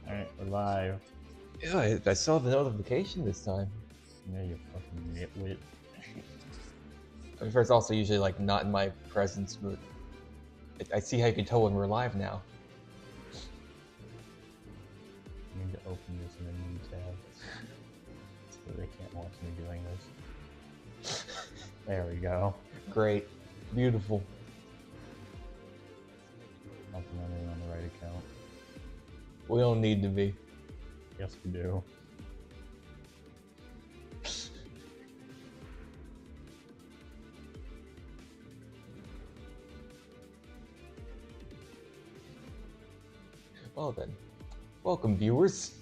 Alright, we're live. Yeah, I saw the notification this time. Yeah, you fucking nitwit. I mean, first, also usually like not in my presence, but I see how you can tell when we're live now. I need to open this in a new tab so they can't watch me doing this. There we go. Great, beautiful. Not the one on the right account. We don't need to be. Yes, we do. Well then, welcome viewers.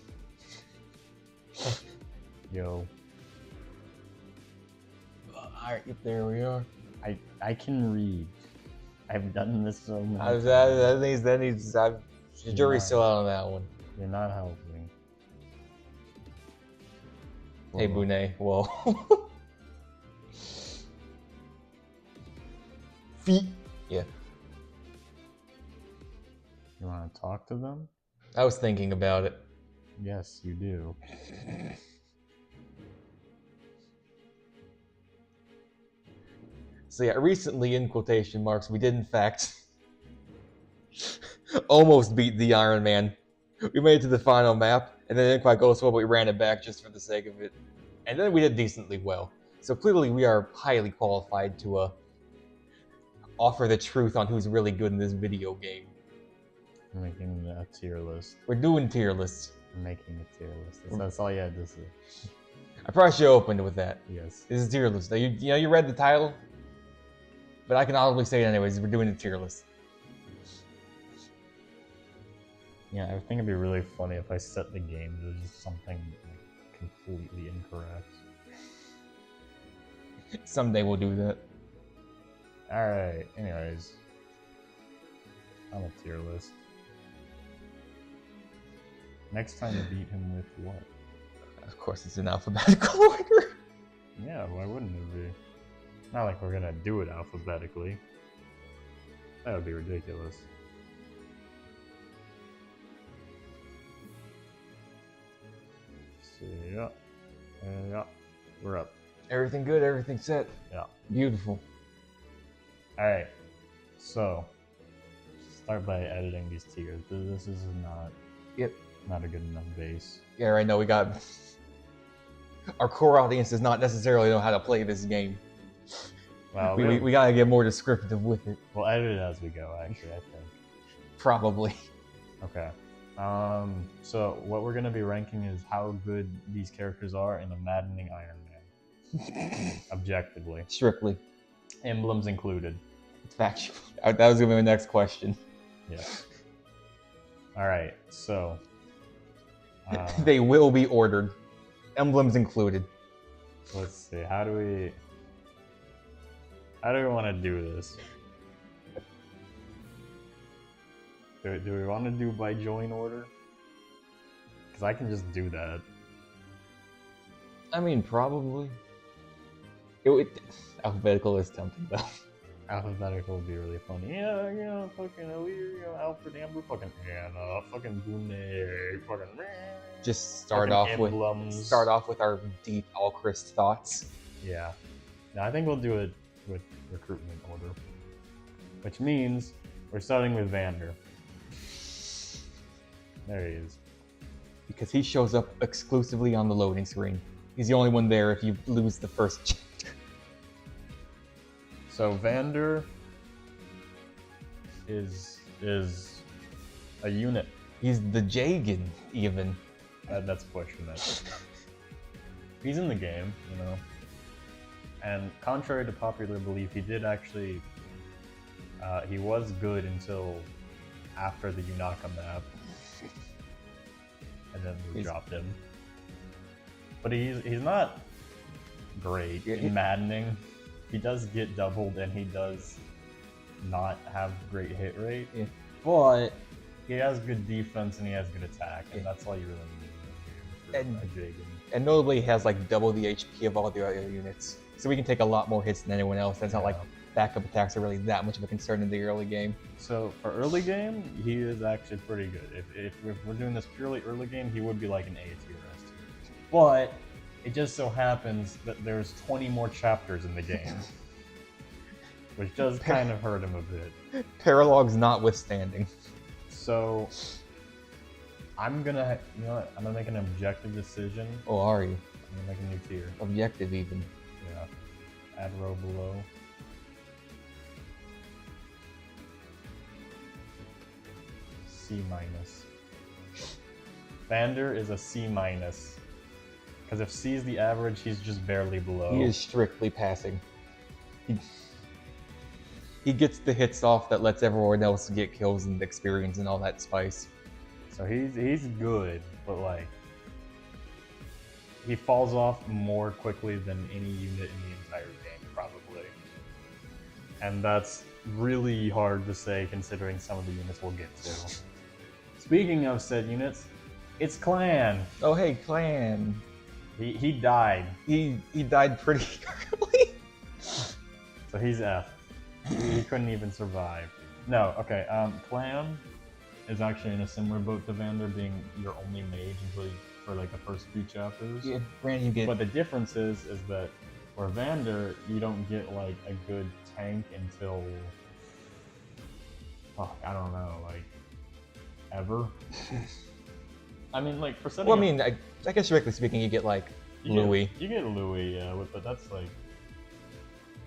Yo, Alright, there we are. I can read. I've done this so many times. That needs. The jury's still out on that one. You're not helping. Hey, Whoa. Boone. Whoa. Feet. Yeah. You want to talk to them? I was thinking about it. Yes, you do. So yeah, recently, in quotation marks, we did in fact almost beat the Ironman. We made it to the final map, and then it didn't quite go so well, but we ran it back just for the sake of it. And then we did decently well. So clearly we are highly qualified to offer the truth on who's really good in this video game. I'm making a tier list. We're doing tier lists. I'm making a tier list. That's all you had to say. I probably should have opened with that. Yes. This is a tier list. Now, you read the title, but I can audibly say it anyways. We're doing a tier list. Yeah, I think it'd be really funny if I set the game to just something like, completely incorrect. Someday we'll do that. Alright, anyways. On a tier list. Next time to beat him with what? Of course, it's in alphabetical order. Yeah, why wouldn't it be? Not like we're gonna do it alphabetically. That would be ridiculous. Let's see, yeah. Yeah, we're up. Everything good, everything set. Yeah. Beautiful. Alright, so start by editing these tiers. This is not a good enough base. Yeah, right now we got... Our core audience does not necessarily know how to play this game. Well, We gotta get more descriptive with it. we'll edit it as we go, actually, I think. Probably. Okay. So what we're gonna be ranking is how good these characters are in a Maddening Ironman. Objectively. Strictly. Emblems included. It's factual. That was gonna be my next question. Yeah. Alright, so... They will be ordered. Emblems included. let's see, how do we want to do this? Do we want to do by join order? Because I can just do that. I mean, probably. Alphabetical is tempting, though. Alphabetical would be really funny. Yeah, fucking Aaliyah, Alfred, Amber, fucking Hannah, fucking Boone, fucking... Just start fucking off emblems. with our deep Alchrist thoughts. Yeah. No, I think we'll do it with recruitment order. Which means we're starting with Vander. There he is. Because he shows up exclusively on the loading screen. He's the only one there if you lose the first chapter. So Vander is a unit. He's the Jagan, even. That's pushing it. He's in the game, you know. And contrary to popular belief, he did actually... he was good until after the Yunaka map. And then we dropped him. But he's not great in maddening. He does get doubled and he does not have great hit rate. Yeah. But he has good defense and he has good attack, and that's all you really need in the game for and notably he has like double the HP of all the other units. So we can take a lot more hits than anyone else. That's not like backup attacks are really that much of a concern in the early game. So for early game, he is actually pretty good. If we're doing this purely early game, he would be like an A tier, S tier. But it just so happens that there's 20 more chapters in the game, which does kind of hurt him a bit. Paralogs notwithstanding. So I'm gonna, you know what? I'm gonna make an objective decision. Oh, are you? I'm gonna make a new tier. Objective even. Yeah. Add row below. C minus. Vander is a C minus. Because if C is the average, he's just barely below. He is strictly passing. He gets the hits off that lets everyone else get kills and experience and all that spice. So he's good, but like he falls off more quickly than any unit in the entire game, probably. And that's really hard to say considering some of the units we'll get to. Speaking of said units, it's Clan. Oh hey, Clan. He died. He died pretty early. So he's F. He couldn't even survive. No, okay, Clan is actually in a similar boat to Vander, being your only mage until for like the first few chapters. Yeah, Brand, you get. But the difference is that for Vander, you don't get like a good tank until, I don't know, like ever. I mean, like for setting. Well, I mean, I guess directly speaking, you get like Louis. You get Louis, yeah, but that's like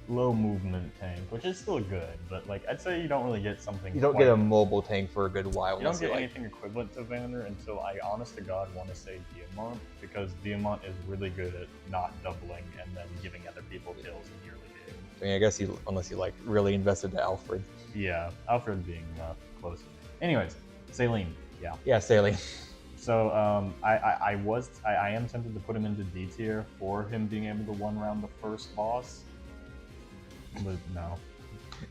low movement tank, which is still good, but like I'd say you don't really get something. You don't get a mobile tank for a good while. You don't get anything equivalent to Vander until I, honest to God, want to say Diamant, because Diamant is really good at not doubling and then giving other people kills in the early game. I mean, I guess unless you like really invested to Alfred. Yeah, Alfred being close. Anyways, Saline, yeah. Yeah, Sailing. So I am tempted to put him into D tier for him being able to one round the first boss. But no.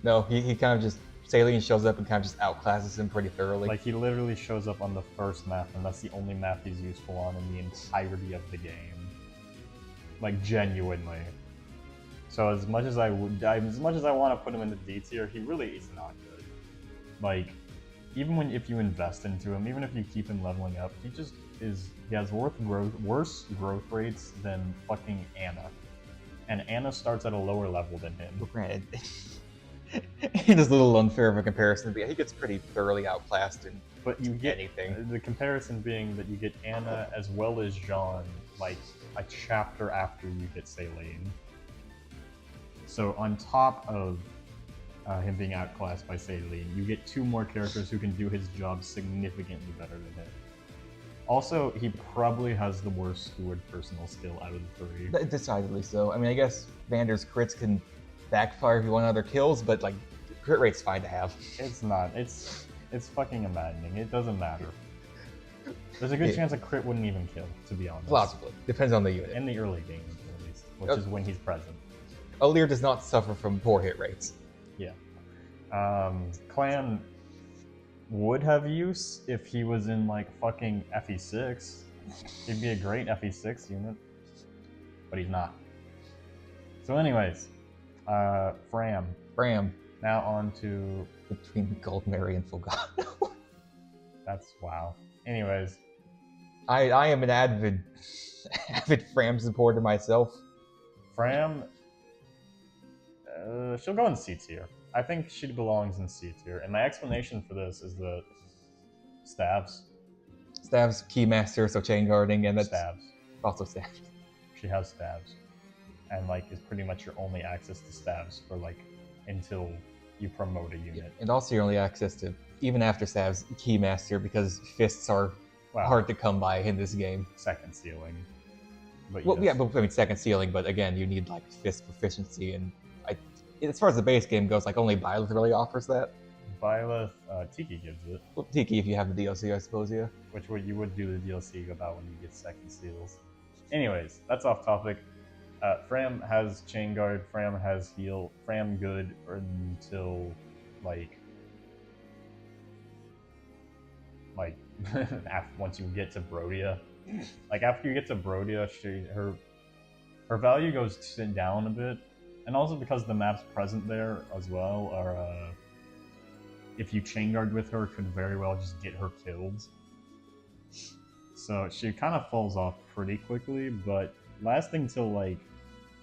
No, he kind of just, Saline shows up and kind of just outclasses him pretty thoroughly. Like, he literally shows up on the first map, and that's the only map he's useful on in the entirety of the game. Like, genuinely. So as much as I want to put him into D tier, he really is not good. Like, even if you invest into him, even if you keep him leveling up, he has worse growth rates than fucking Anna. And Anna starts at a lower level than him. Well, granted, it is a little unfair of a comparison, but yeah, he gets pretty thoroughly outclassed in anything. The comparison being that you get Anna as well as Jean, like, a chapter after you get Saline. So on top of him being outclassed by Saline, you get two more characters who can do his job significantly better than him. Also, he probably has the worst steward personal skill out of the three. Decidedly so. I mean, I guess Vander's crits can backfire if you want other kills, but like, crit rate's fine to have. It's not. It's fucking maddening. It doesn't matter. There's a good chance a crit wouldn't even kill, to be honest. Plausibly. Depends on the unit. In the early game, at least, which is when he's present. Alir does not suffer from poor hit rates. Yeah. Clan would have use if he was in like fucking FE6. He'd be a great FE6 unit, but he's not. So anyways, Fram. Now on to Between Goldberry and Fulgado. That's wow. Anyways, I am an avid Fram supporter myself. Fram, she'll go in C tier. I think she belongs in C tier, and my explanation for this is that stabs. Stabs, Keymaster, so chain guarding, and that's stabs. Also stabs. She has stabs, and like is pretty much your only access to stabs for like until you promote a unit. Yeah. And also your only access to, even after stabs, Keymaster, because fists are hard to come by in this game. Second ceiling. But well, yeah, but I mean second ceiling, but again, you need like fist proficiency, and as far as the base game goes, like only Byleth really offers that. Byleth, Tiki gives it. Well, Tiki if you have the DLC, I suppose, yeah. Which you would do the DLC about when you get second seals. Anyways, that's off topic. Fram has chain guard, Fram has heal, Fram good until like once you get to Brodia. Like after you get to Brodia, her value goes down a bit and also because the maps present there as well are, if you chain guard with her, could very well just get her killed. So she kind of falls off pretty quickly, but lasting till like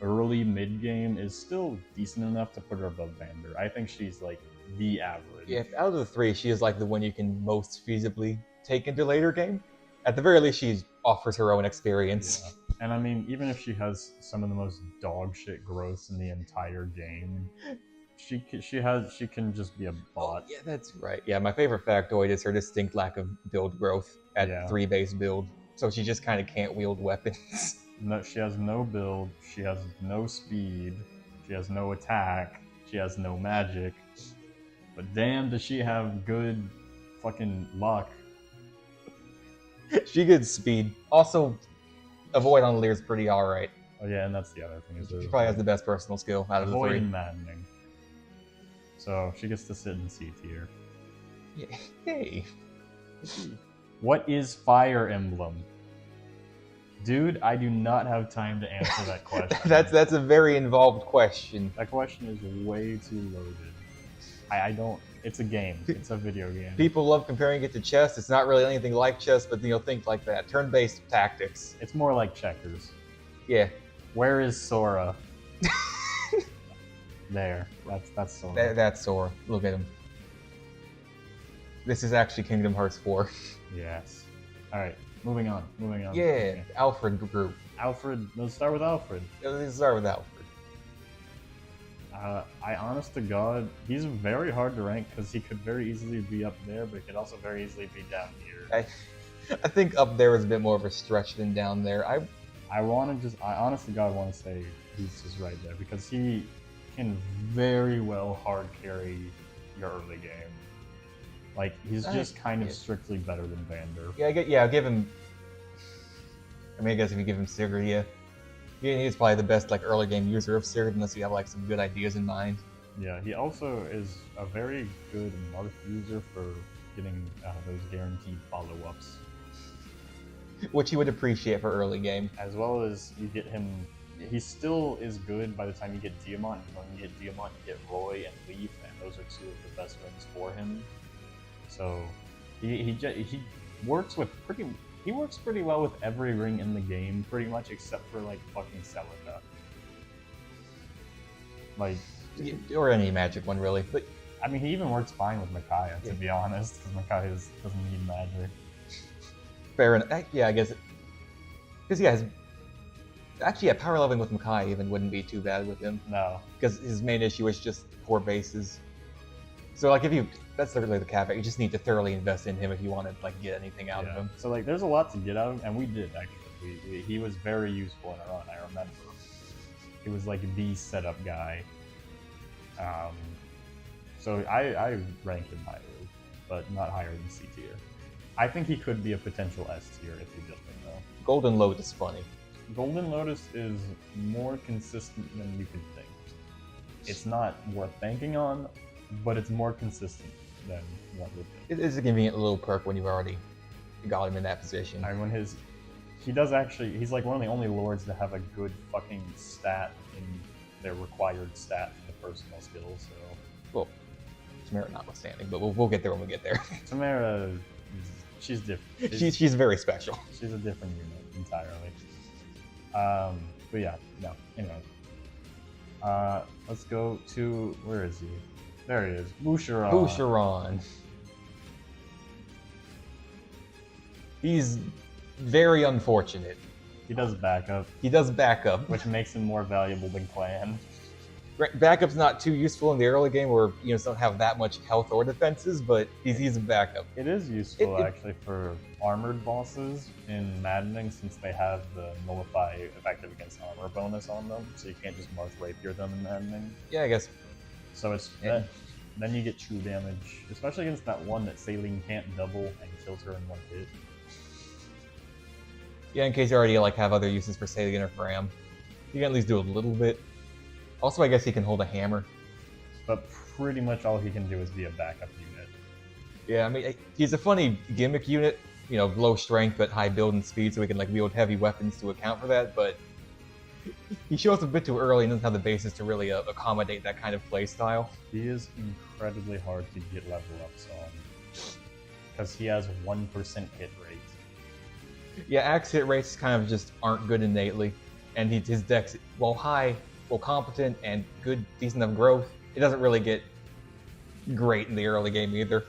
early mid game is still decent enough to put her above Vander. I think she's like the average. Yeah, out of the three, she is like the one you can most feasibly take into later game. At the very least, she offers her own experience. Yeah. And I mean, even if she has some of the most dog shit growths in the entire game, she can just be a bot. Oh, yeah, that's right. Yeah, my favorite factoid is her distinct lack of build growth at 3-base build. So she just kind of can't wield weapons. No, she has no build. She has no speed. She has no attack. She has no magic. But damn, does she have good fucking luck. She gets speed. Also, Avoid on Lear's pretty alright. Oh yeah, and that's the other thing. Is she probably has the best personal skill out of the three. Avoid and Maddening. So she gets to sit in C tier. Yeah. Hey. What is Fire Emblem? Dude, I do not have time to answer that question. That's a very involved question. That question is way too loaded. I don't. It's a game. It's a video game. People love comparing it to chess. It's not really anything like chess, but think like that. Turn-based tactics. It's more like checkers. Yeah. Where is Sora? There. That's Sora. That's Sora. Look at him. This is actually Kingdom Hearts 4. Yes. Alright, moving on. Yeah, okay. Alfred group. Alfred, let's start with Alfred. Let's start with Alfred. I honest to God, he's very hard to rank because he could very easily be up there, but he could also very easily be down here. I think up there is a bit more of a stretch than down there. I honest to God want to say he's just right there because he can very well hard carry your early game. Like, he's just kind of strictly better than Vander. Yeah, I'll give him... I mean, I guess if you give him Sigurd, yeah. He's probably the best like early game user of Sigurd unless you have like some good ideas in mind. Yeah, he also is a very good Marth user for getting those guaranteed follow-ups. Which he would appreciate for early game. As well as you get him... He still is good by the time you get Diamant. When you get Diamant, you get Roy and Leaf, and those are two of the best rings for him. So he works with he works pretty well with every ring in the game, pretty much except for like fucking Celica. Like, or any magic one really. But I mean, he even works fine with Micaiah, to be honest, because Micaiah doesn't need magic. Fair enough. Yeah, I guess. Because actually, power leveling with Micaiah even wouldn't be too bad with him. No, because his main issue is just poor bases. So like that's literally the caveat. You just need to thoroughly invest in him if you want to like get anything out of him. So like, there's a lot to get out of him, and we did actually. He was very useful in our run. I remember. He was like the setup guy. So I rank him highly, but not higher than C tier. I think he could be a potential S tier if you built him though. Golden Lotus is funny. Golden Lotus is more consistent than you could think. It's not worth banking on, but it's more consistent than one would think. It is a convenient little perk when you've already got him in that position. I mean, he's like one of the only lords to have a good fucking stat in their required stat for the personal skills, so... Well, Tamara notwithstanding, but we'll get there when we get there. Tamara, she's different. She's very special. She's a different unit entirely. But yeah, no, anyway. Let's go to, where is he? There he is, Boucheron. Boucheron. He's very unfortunate. He does backup. Which makes him more valuable than Clan. Backup's not too useful in the early game where you don't have that much health or defenses, but he's a backup. It is useful actually for armored bosses in Maddening since they have the nullify effective against armor bonus on them, so you can't just Marth Rapier them in Maddening. Yeah, I guess. So it's then you get true damage, especially against that one that Saline can't double and kills her in one hit. Yeah, in case you already have other uses for Saline or Fram, you can at least do a little bit. Also, I guess he can hold a hammer. But pretty much all he can do is be a backup unit. Yeah, I mean, he's a funny gimmick unit. Low strength but high build and speed, so he can wield heavy weapons to account for that. But He shows up a bit too early and doesn't have the basis to really accommodate that kind of play style. He is incredibly hard to get level ups on because he has 1% hit rate. Yeah, axe hit rates kind of just aren't good innately, and his dex, while high, while competent and good, decent enough growth, it doesn't really get great in the early game either.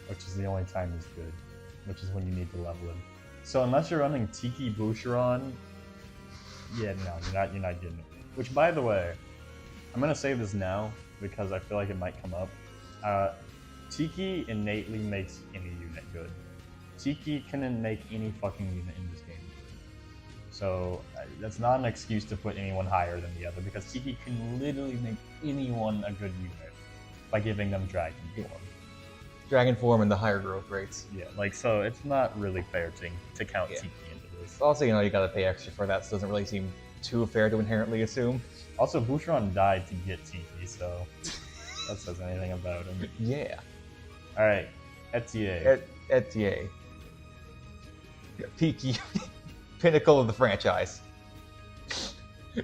Which is the only time he's good, which is when you need to level him. So unless you're running Tiki Boucheron, yeah, no, you're not getting it. Which, by the way, I'm gonna say this now because I feel like it might come up. Tiki innately makes any unit good. Tiki can make any fucking unit in this game good. So that's not an excuse to put anyone higher than the other because Tiki can literally make anyone a good unit by giving them Dragon Form. Dragon Form and the higher growth rates. Yeah, like, so it's not really fair to count Tiki into this. Also, you gotta pay extra for that, so it doesn't really seem too fair to inherently assume. Also, Boucheron died to get Tiki, so that says anything about him. Yeah. Alright, Etier. Etier. Peaky pinnacle of the franchise.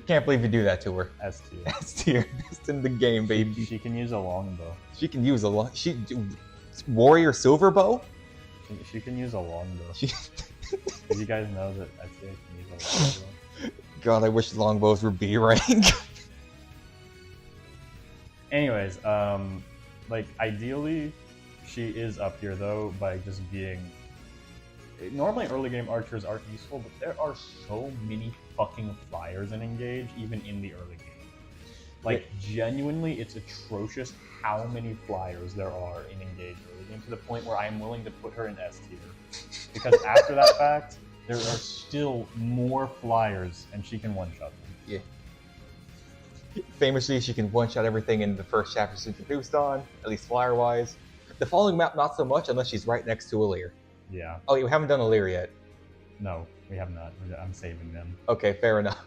Can't believe you do that to her. S tier. S tier. Best in the game, baby. She can use a longbow. She can use a lot. Warrior silver bow? She can use a longbow. She... Did you guys know that Etier can use a longbow? God, I wish longbows were B rank. Anyways, like, ideally, she is up here, though, by just being... Normally, early game archers aren't useful, but there are so many fucking flyers in Engage, even in the early game. Like, genuinely, it's atrocious how many flyers there are in Engage early game, to the point where I am willing to put her in S tier. Because after that fact, there are still more flyers, and she can one-shot them. Yeah. Famously, she can one-shot everything in the first chapter she's introduced on, at least flyer-wise. The following map, not so much, unless she's right next to Alir. Yeah. Oh, you haven't done Alir yet? No, we have not. I'm saving them. Okay, fair enough.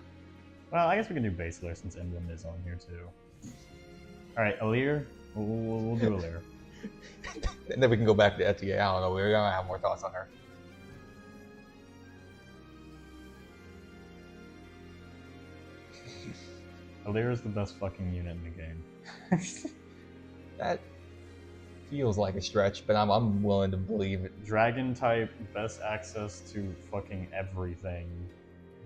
Well, I guess we can do base Alir since Emblem is on here too. Alright, Alir. We'll do Alir. And then we can go back to Etier. I don't know, we're gonna have more thoughts on her. Alir is the best fucking unit in the game. That feels like a stretch, but I'm willing to believe it. Dragon type, best access to fucking everything.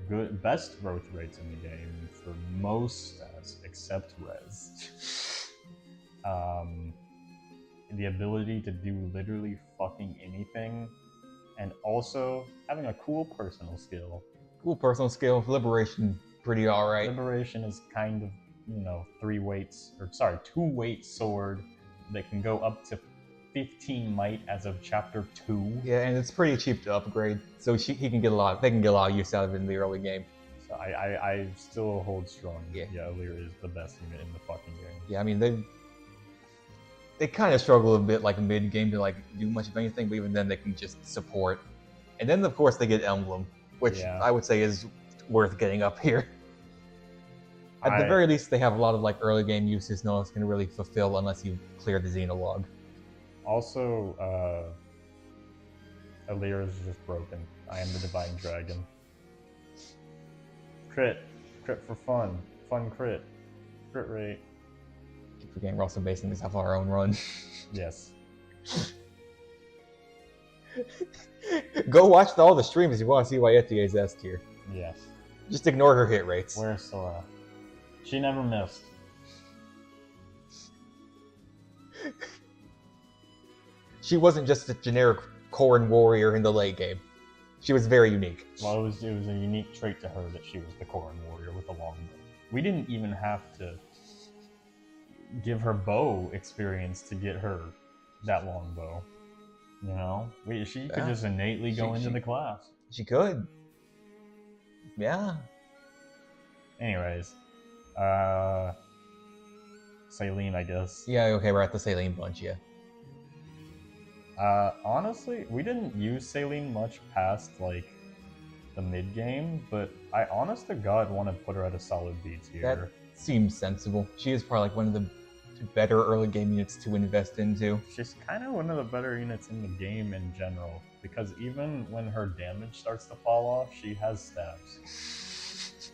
Good, best growth rates in the game for most stats except res. The ability to do literally fucking anything, and also having a cool personal skill. Cool personal skill, liberation, pretty alright. Liberation is kind of, 2-weight sword that can go up to 15 might as of chapter 2. Yeah, and it's pretty cheap to upgrade, so they can get a lot of use out of it in the early game. So I still hold strong. Yeah, Alir is the best unit in the fucking game. Yeah, I mean they kind of struggle a bit like mid game to do much of anything, but even then they can just support. And then of course they get Emblem, which I would say is worth getting up here. At the very least, they have a lot of early game uses no one's going to really fulfill unless you clear the Xenologue. Also, Alir is just broken. I am the Divine Dragon. Crit for fun. Fun crit. Crit rate. Keep forgetting we're also basing this off our own run. Yes. Go watch all the streams if you want to see why Etier is S tier. Yes. Just ignore her hit rates. Where's Sora? She never missed. She wasn't just a generic Corrin warrior in the late game. She was very unique. Well, it was a unique trait to her that she was the Corrin warrior with a longbow. We didn't even have to give her bow experience to get her that longbow. She could just innately go into the class. She could. Yeah. Anyways. Saline, I guess. Yeah, okay, we're at the Saline bunch, yeah. Honestly, we didn't use Saline much past, the mid-game, but I honest to God want to put her at a solid B tier. That seems sensible. She is probably one of the better early game units to invest into. She's kind of one of the better units in the game in general, because even when her damage starts to fall off, she has stabs.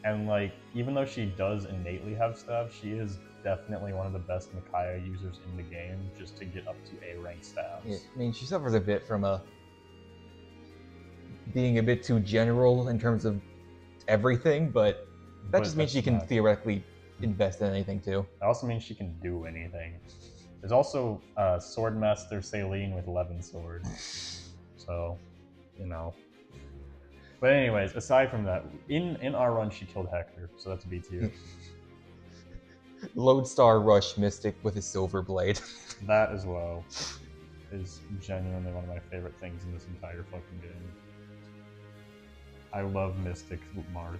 And like, even though she does innately have staff, she is definitely one of the best Micaiah users in the game just to get up to A rank staffs. Yeah, I mean, she suffers a bit from being a bit too general in terms of everything, but that just means she can theoretically invest in anything too. That also means she can do anything. There's also Swordmaster Saline with 11 swords. So, you know. But anyways, aside from that, in our run she killed Hector, so that's a B tier. Lodestar Rush Mystic with his silver blade. That as well is genuinely one of my favorite things in this entire fucking game. I love Mystic Marth.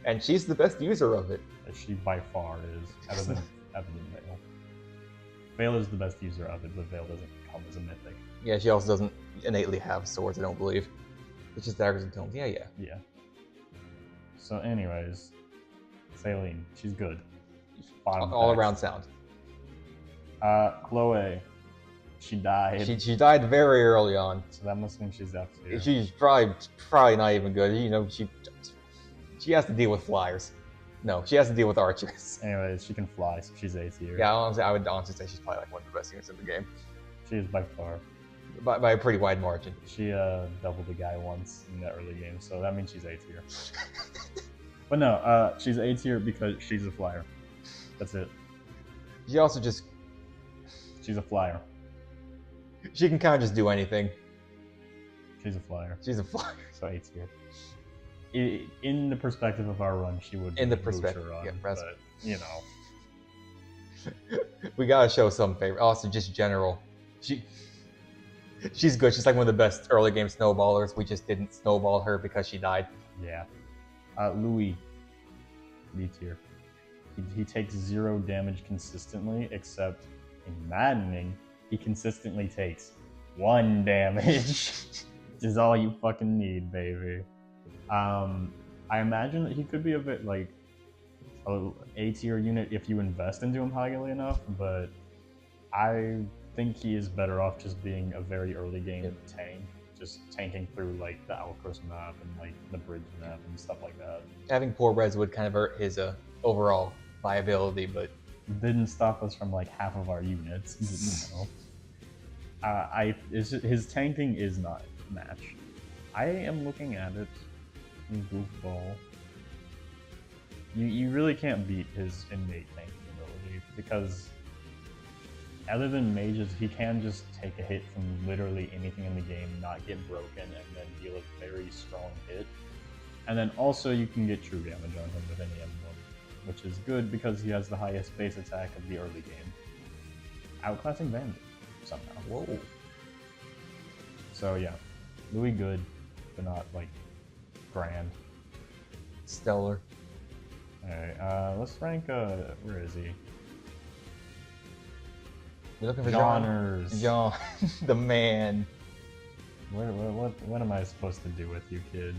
And she's the best user of it. She by far is, other than Vale. Vale is the best user of it, but Vale doesn't come as a mythic. Yeah, she also doesn't innately have swords, I don't believe. It's just daggers and tomes. Yeah. So anyways, Saline, she's good. All around sound. Chloe, she died. She died very early on. So that must mean she's F tier. She's probably not even good. You know, she has to deal with flyers. No, she has to deal with archers. Anyways, she can fly, so she's A tier. Yeah, I would honestly say she's probably like one of the best units in the game. She is by far. By a pretty wide margin. She doubled the guy once in the early game, so that means she's A tier. But no, she's A tier because she's a flyer. That's it. She also just... She's a flyer. She can kind of just do anything. She's a flyer. She's a flyer. So A tier. In the perspective of our run, she would. In the perspective, run, yeah, but you know, we gotta show some favor. Also, just general, she's good. She's like one of the best early game snowballers. We just didn't snowball her because she died. Yeah. Louis, B tier. He takes 0 damage consistently, except in Maddening, he consistently takes 1 damage, which is all you fucking need, baby. I imagine that he could be a bit like a A tier unit if you invest into him highly enough, but I think he is better off just being a very early game tank, just tanking through like the Alcross map and like the bridge map and stuff like that. Having poor res would kind of hurt his overall viability, but didn't stop us from like half of our units. You know, his tanking is not matched. I am looking at it. Goofball. You really can't beat his innate tanking ability because other than mages, he can just take a hit from literally anything in the game, not get broken, and then deal a very strong hit. And then also you can get true damage on him with any emblem, which is good because he has the highest base attack of the early game. Outclassing Bandit, somehow. Whoa. So yeah, Louis good, but not like grand. Stellar. Alright, let's rank, where is he? We're looking for Johners. John, the man. What am I supposed to do with you, kid?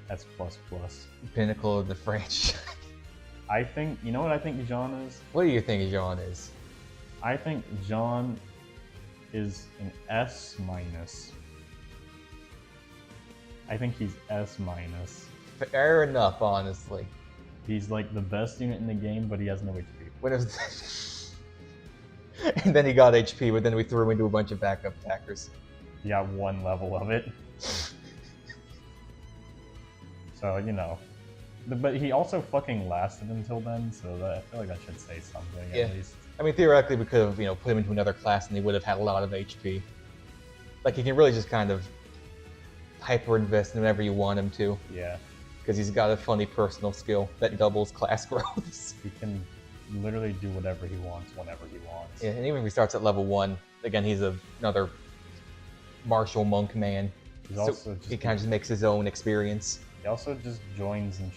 S++. Pinnacle of the franchise. I think, you know what I think John is? What do you think John is? I think John is an S-. I think he's S-. Fair enough, honestly. He's like the best unit in the game, but he has no HP. What is and then he got HP, but then we threw him into a bunch of backup attackers. He got 1 level of it. So, you know. But he also fucking lasted until then, so I feel like that should say something at least. I mean, theoretically, we could have, you know, put him into another class and he would have had a lot of HP. Like, he can really just kind of hyper-invest in whenever you want him to. Yeah. Because he's got a funny personal skill that doubles class growths. He can literally do whatever he wants, whenever he wants. Yeah, and even if he starts at level 1, again, he's another martial monk man. He's also he kind of just makes his own experience. He also just joins in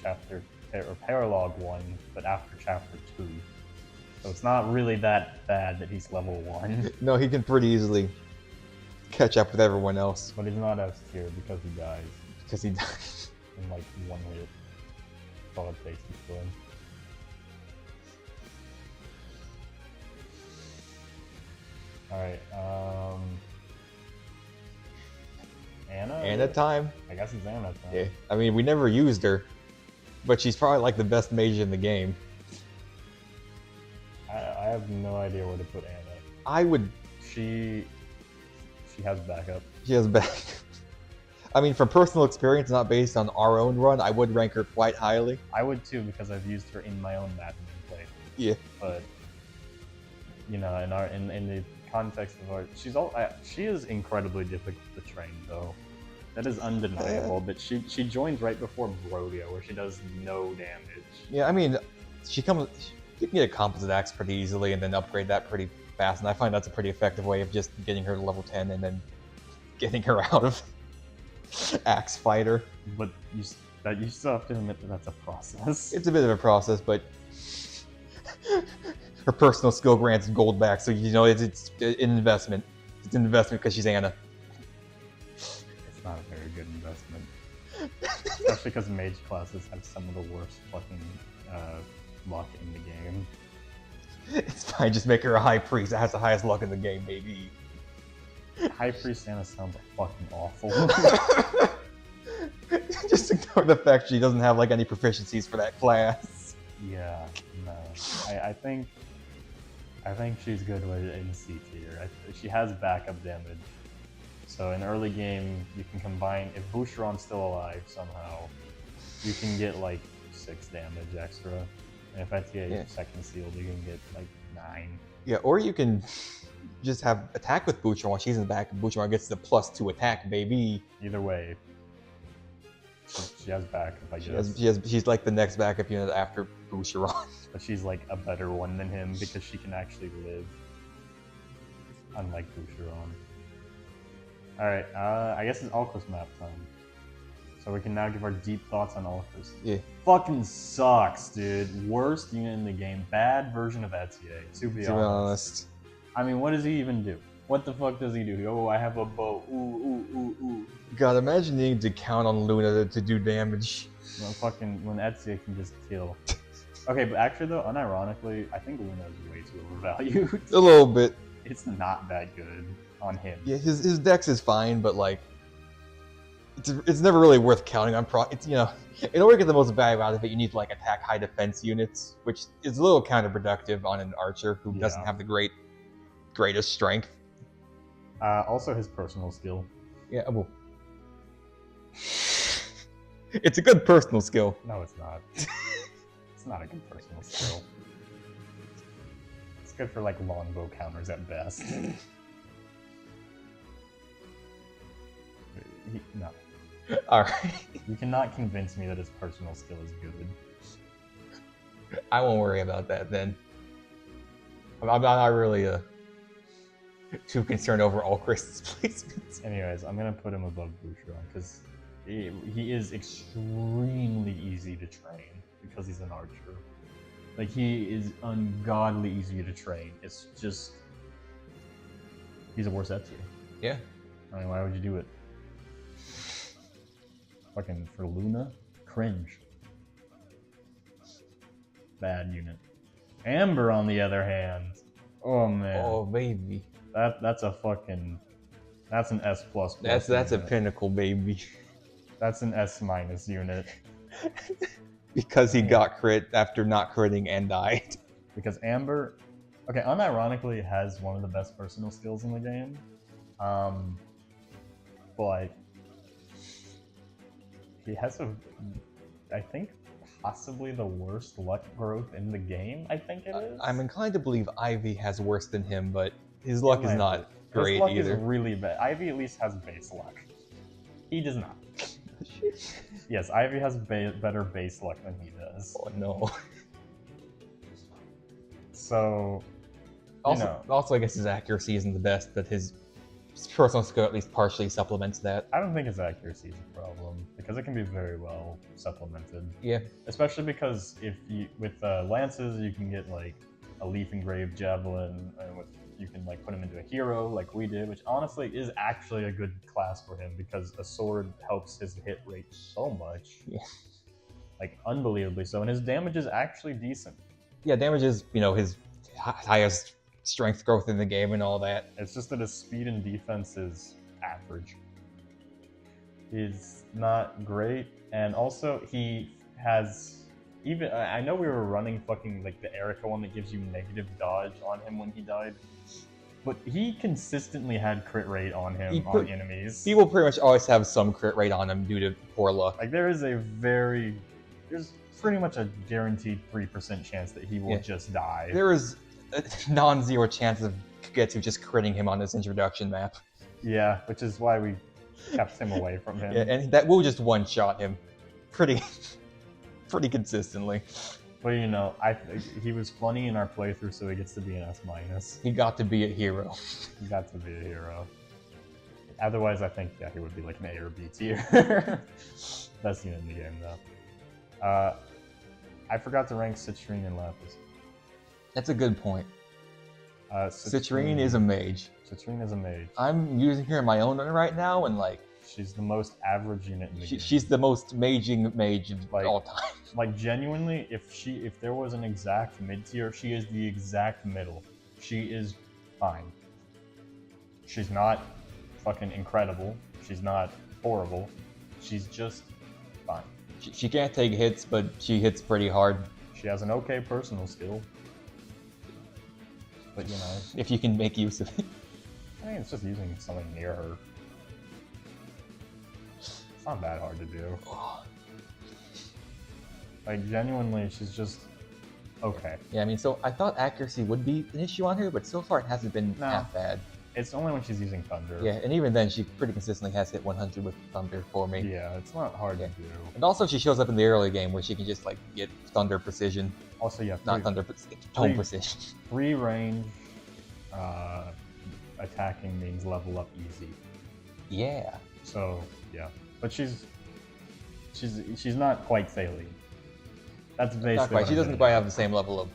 Paralog 1, but after chapter 2. So it's not really that bad that he's level 1. No, he can pretty easily catch up with everyone else. But he's not S tier because he dies. Because he dies. In like 1 hit. That's all it takes to kill him. Alright, Anna? Anna time? I guess it's Anna time. Yeah. I mean, we never used her, but she's probably like the best mage in the game. I have no idea where to put Anna. I would. She has backup. She has back. I mean, from personal experience, not based on our own run, I would rank her quite highly. I would too, because I've used her in my own Maddening play. Yeah. But you know, in the context of our, she is incredibly difficult to train, though. That is undeniable. But she joins right before Brodio, where she does no damage. Yeah, I mean, you can get a composite axe pretty easily, and then upgrade that pretty fast. And I find that's a pretty effective way of just getting her to level 10 and then getting her out of axe fighter. But you still have to admit that that's a process. It's a bit of a process, but her personal skill grants gold back, so you know it's an investment. It's an investment because she's Anna. It's not a very good investment, especially because mage classes have some of the worst fucking luck in the game. It's fine, just make her a high priest that has the highest luck in the game, maybe. High priest Anna sounds fucking awful. Just ignore the fact she doesn't have like any proficiencies for that class. Yeah, no. I think she's good in C tier. She has backup damage. So in early game, you can combine, if Boucheron's still alive somehow, you can get like 6 damage extra. And if Etier is second sealed, you can get like 9. Yeah, or you can just have attack with Boucheron while she's in the back, and Boucheron gets the +2 attack, baby. Either way, she has backup, I guess. She's like the next backup unit after Boucheron. But she's like a better one than him because she can actually live. Unlike Boucheron. Alright, I guess it's Alcus map time. So we can now give our deep thoughts on Alcus. Yeah. Fucking sucks, dude. Worst unit in the game. Bad version of Etier, to be honest. I mean, what does he even do? What the fuck does he do? Oh, I have a bow. Ooh. God, imagine needing to count on Luna to do damage. When Etier can just kill. Okay, but actually though, unironically, I think Luna is way too overvalued. A little bit. It's not that good on him. Yeah, his dex is fine, but like, it's never really worth counting on. It's, you know, in order to get the most value out of it, you need to like attack high defense units, which is a little counterproductive on an archer who doesn't have the greatest strength. Also his personal skill. Yeah, well, it's a good personal skill. No, it's not. It's not a good personal skill. It's good for like longbow counters at best. No. Alright. You cannot convince me that his personal skill is good. I won't worry about that then. I'm not really too concerned over all Chris's placements. Anyways, I'm gonna put him above Boucheron because he is extremely easy to train because he's an archer. Like, he is ungodly easy to train. It's just he's a worse Etier. Yeah. I mean, why would you do it? Fucking for Luna? Cringe. Bad unit. Amber, on the other hand. Oh man. Oh baby. That's a fucking. That's an S++. That's a pinnacle, baby. That's an S- unit. Because he got crit after not critting and died. Because Amber, okay, unironically has one of the best personal skills in the game. But he has I think, possibly the worst luck growth in the game, I think it is. I'm inclined to believe Ivy has worse than him, but his luck is not great his luck either. Is really bad. Ivy at least has base luck. He does not. Yes, Ivy has better base luck than he does. Oh no. So, also, I guess his accuracy isn't the best, but his personal skill at least partially supplements that. I don't think his accuracy is a problem because it can be very well supplemented. Yeah. Especially because with lances you can get like a leaf engraved javelin, and you can like put him into a hero like we did, which honestly is actually a good class for him because a sword helps his hit rate so much. Yeah. Like unbelievably so, and his damage is actually decent. Yeah, damage is, his highest strength growth in the game and all that. It's just that his speed and defense is average. is not great, and also he has even. I know we were running fucking like the Erica one that gives you negative dodge on him when he died, but he consistently had crit rate on him on enemies. He will pretty much always have some crit rate on him due to poor luck. Like there's pretty much a guaranteed 3% chance that he will just die. There is a non-zero chance of Kagetsu just critting him on this introduction map. Yeah, which is why we kept him away from him. Yeah, and that will just one-shot him pretty consistently. But you know, he was funny in our playthrough, so he gets to be an S-. He got to be a hero. He got to be a hero. Otherwise, I think, yeah, he would be like an A or B tier. Best unit in the game, though. I forgot to rank Citrine and Lapis. That's a good point. Citrine is a mage. Citrine is a mage. I'm using her in my own run right now, and like she's the most average unit in the game. She's the most maging mage of all time. Like genuinely, if there was an exact mid tier, she is the exact middle. She is fine. She's not fucking incredible. She's not horrible. She's just fine. She can't take hits, but she hits pretty hard. She has an okay personal skill. But you know, if you can make use of it. I think it's just using something near her. It's not that hard to do. Like genuinely, she's just okay. Yeah, I mean, so I thought accuracy would be an issue on her, but so far it hasn't been half bad. It's only when she's using Thunder. Yeah, and even then, she pretty consistently has hit 100 with Thunder for me. Yeah, it's not hard to do. And also, she shows up in the early game where she can just like get Thunder precision. Also, yeah, not Thunder, tone precision. 3 range attacking means level up easy. Yeah. So yeah, but she's not quite Saline. That's basically not quite. She doesn't quite have the same level of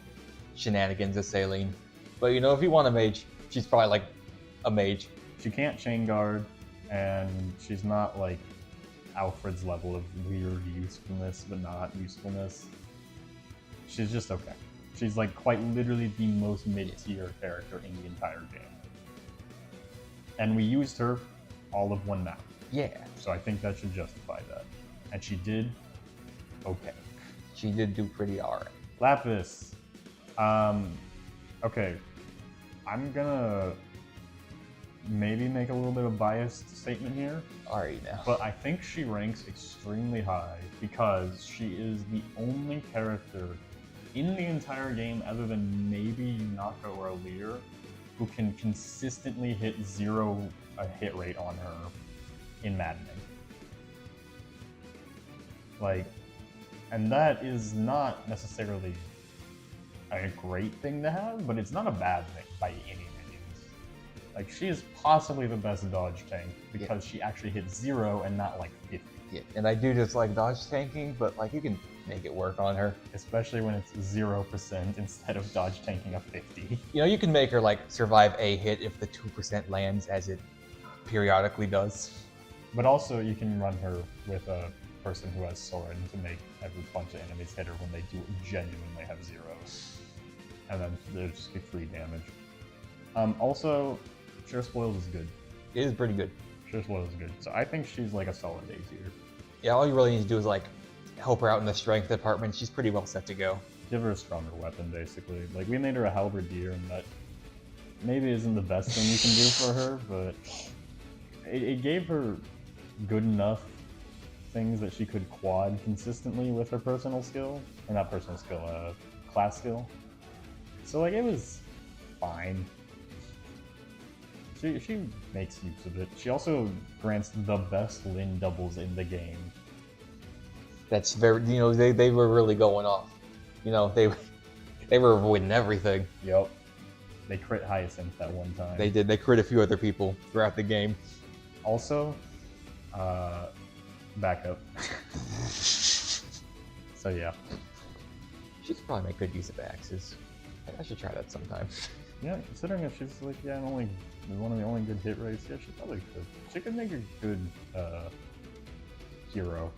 shenanigans as Saline. But you know, if you want a mage, she's probably like a mage. She can't chain guard, and she's not like Alfred's level of weird usefulness, but not usefulness. She's just okay. She's like quite literally the most mid-tier character in the entire game. And we used her all of one map. Yeah. So I think that should justify that. And she did okay. She did do pretty alright. Lapis. Okay. I'm gonna maybe make a little bit of a biased statement here. Alright now. But I think she ranks extremely high because she is the only character in the entire game, other than maybe Yunaka or Aleer, who can consistently hit 0 hit rate on her in Maddening. Like, and that is not necessarily a great thing to have, but it's not a bad thing by any means. Like, she is possibly the best dodge tank because she actually hits 0 and not like 50. Yeah, and I do just like dodge tanking, but like you can make it work on her. Especially when it's 0% instead of dodge tanking a 50. You know, you can make her like survive a hit if the 2% lands, as it periodically does. But also you can run her with a person who has Sorin to make every bunch of enemies hit her when they do genuinely have 0. And then there'll just be free damage. Also, Share Spoils is good. It is pretty good. Share Spoils is good. So I think she's like a solid A tier. Yeah, all you really need to do is like help her out in the strength department. She's pretty well set to go. Give her a stronger weapon, basically. Like, we made her a halberdier, and that maybe isn't the best thing you can do for her, but it gave her good enough things that she could quad consistently with her personal skill. Or not personal skill, class skill. So, like, it was fine. She makes use of it. She also grants the best Lin doubles in the game. That's very, you know, they were really going off. You know, they were avoiding everything. Yep. They crit Hyacinth that one time. They did. They crit a few other people throughout the game. Also, backup. So yeah. She could probably make good use of axes. I should try that sometime. Yeah, considering that she's like, yeah, only one of the only good hit rates, yeah, she probably could. She could make a good hero.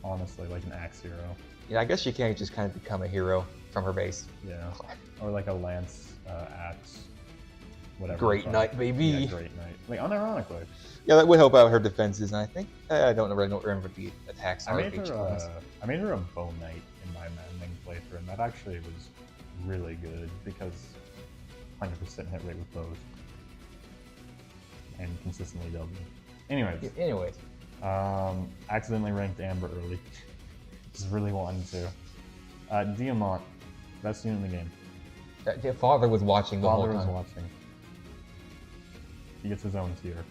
Honestly, like an axe hero. Yeah, I guess she can't just kind of become a hero from her base. Yeah, or like a lance axe whatever. Great night, baby. Yeah, great night. Like, unironically. Yeah, that would help out her defenses, and I think I don't really remember what the attacks are of each class. I made her a bow knight in my Maddening playthrough, and that actually was really good because 100% hit rate with bows and consistently double. Anyways, accidentally ranked Amber early. Just really wanted to. Diamant, best unit in the game. Father was watching the whole time. Father was watching. He gets his own tier.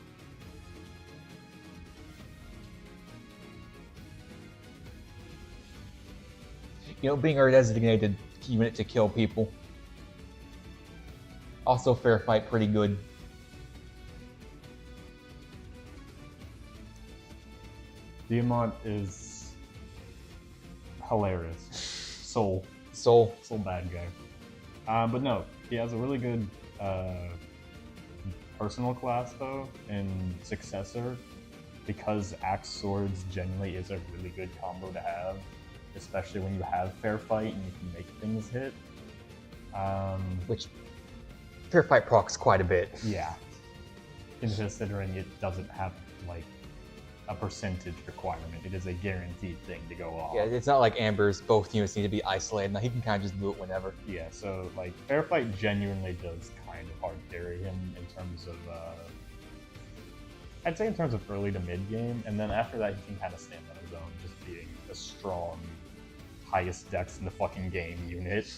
You know, being our designated unit to kill people. Also, fair fight, pretty good. Diamant is hilarious. Soul bad guy. But no, he has a really good personal class though in Successor, because Axe Swords generally is a really good combo to have, especially when you have fair fight and you can make things hit. Which fair fight procs quite a bit. Yeah, considering it doesn't have like a percentage requirement. It is a guaranteed thing to go off. Yeah, it's not like Amber's both units need to be isolated. Now he can kind of just do it whenever. Yeah, so like fair fight genuinely does kind of hard carry him in terms of I'd say in terms of early to mid game, and then after that he can kind of stand on his own, just being a strong, highest dex in the fucking game unit.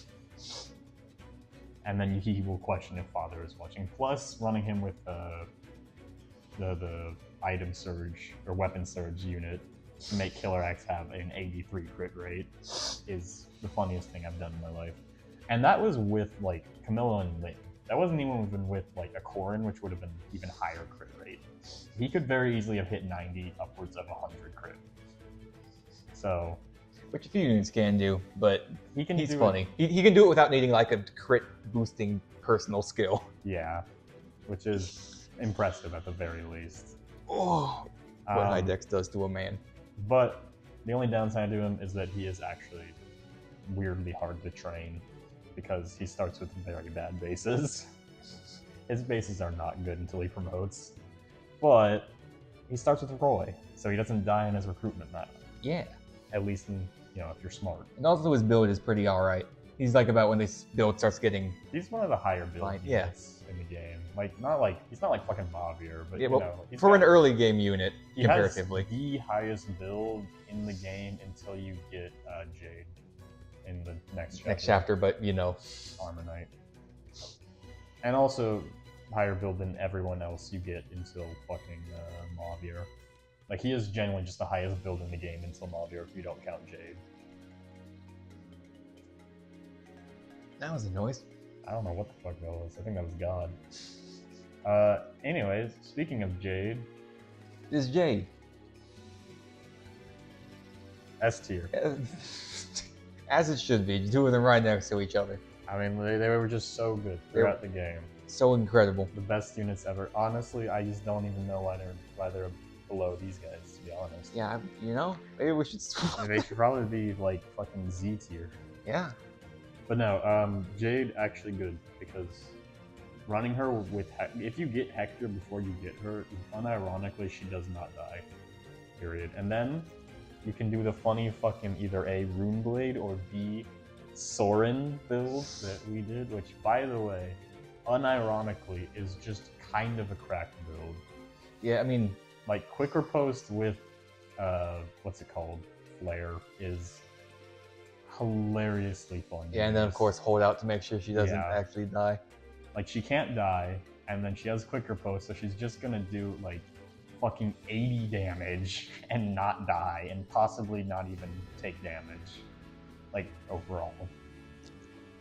And then he will question if Father is watching. Plus, running him with the item surge or weapon surge unit to make Killer Axe have an 83 crit rate is the funniest thing I've done in my life. And that was with like Camilla and Lynn. That wasn't even with like a Corrin, which would have been even higher crit rate. He could very easily have hit 90, upwards of 100 crit. So, which a few units can do, but he's funny. He can do it without needing like a crit boosting personal skill. Yeah, which is impressive at the very least. Oh, what high dex does to a man. But the only downside to him is that he is actually weirdly hard to train because he starts with very bad bases. His bases are not good until he promotes, but he starts with Roy, so he doesn't die in his recruitment map. Yeah. At least in, if you're smart. And also his build is pretty alright. He's like about when this build starts getting... He's one of the higher build units in the game. He's not like fucking Mavier, but for an early game unit, comparatively. He has the highest build in the game until you get Jade in the next chapter. Next chapter, but Armor Knight. And also higher build than everyone else you get until fucking Mavier. Like, he is genuinely just the highest build in the game until Mavier if you don't count Jade. That was a noise. I don't know what the fuck that was. I think that was God. Anyways, speaking of Jade. This is Jade. S tier. As it should be. Two of them right next to each other. I mean, they were just so good throughout the game. So incredible. The best units ever. Honestly, I just don't even know why they're below these guys, to be honest. Yeah, maybe we should swap. They should probably be like fucking Z tier. Yeah. But no, Jade actually good because running her with if you get Hector before you get her, unironically she does not die. Period. And then you can do the funny fucking either A, Runeblade, or B, Sorin build that we did, which by the way, unironically is just kind of a cracked build. Yeah, I mean, like quicker post with what's it called? Flare is hilariously fun. Yeah, and then of course hold out to make sure she doesn't actually die. Like, she can't die, and then she has quicker post, so she's just gonna do like fucking 80 damage and not die, and possibly not even take damage, like overall.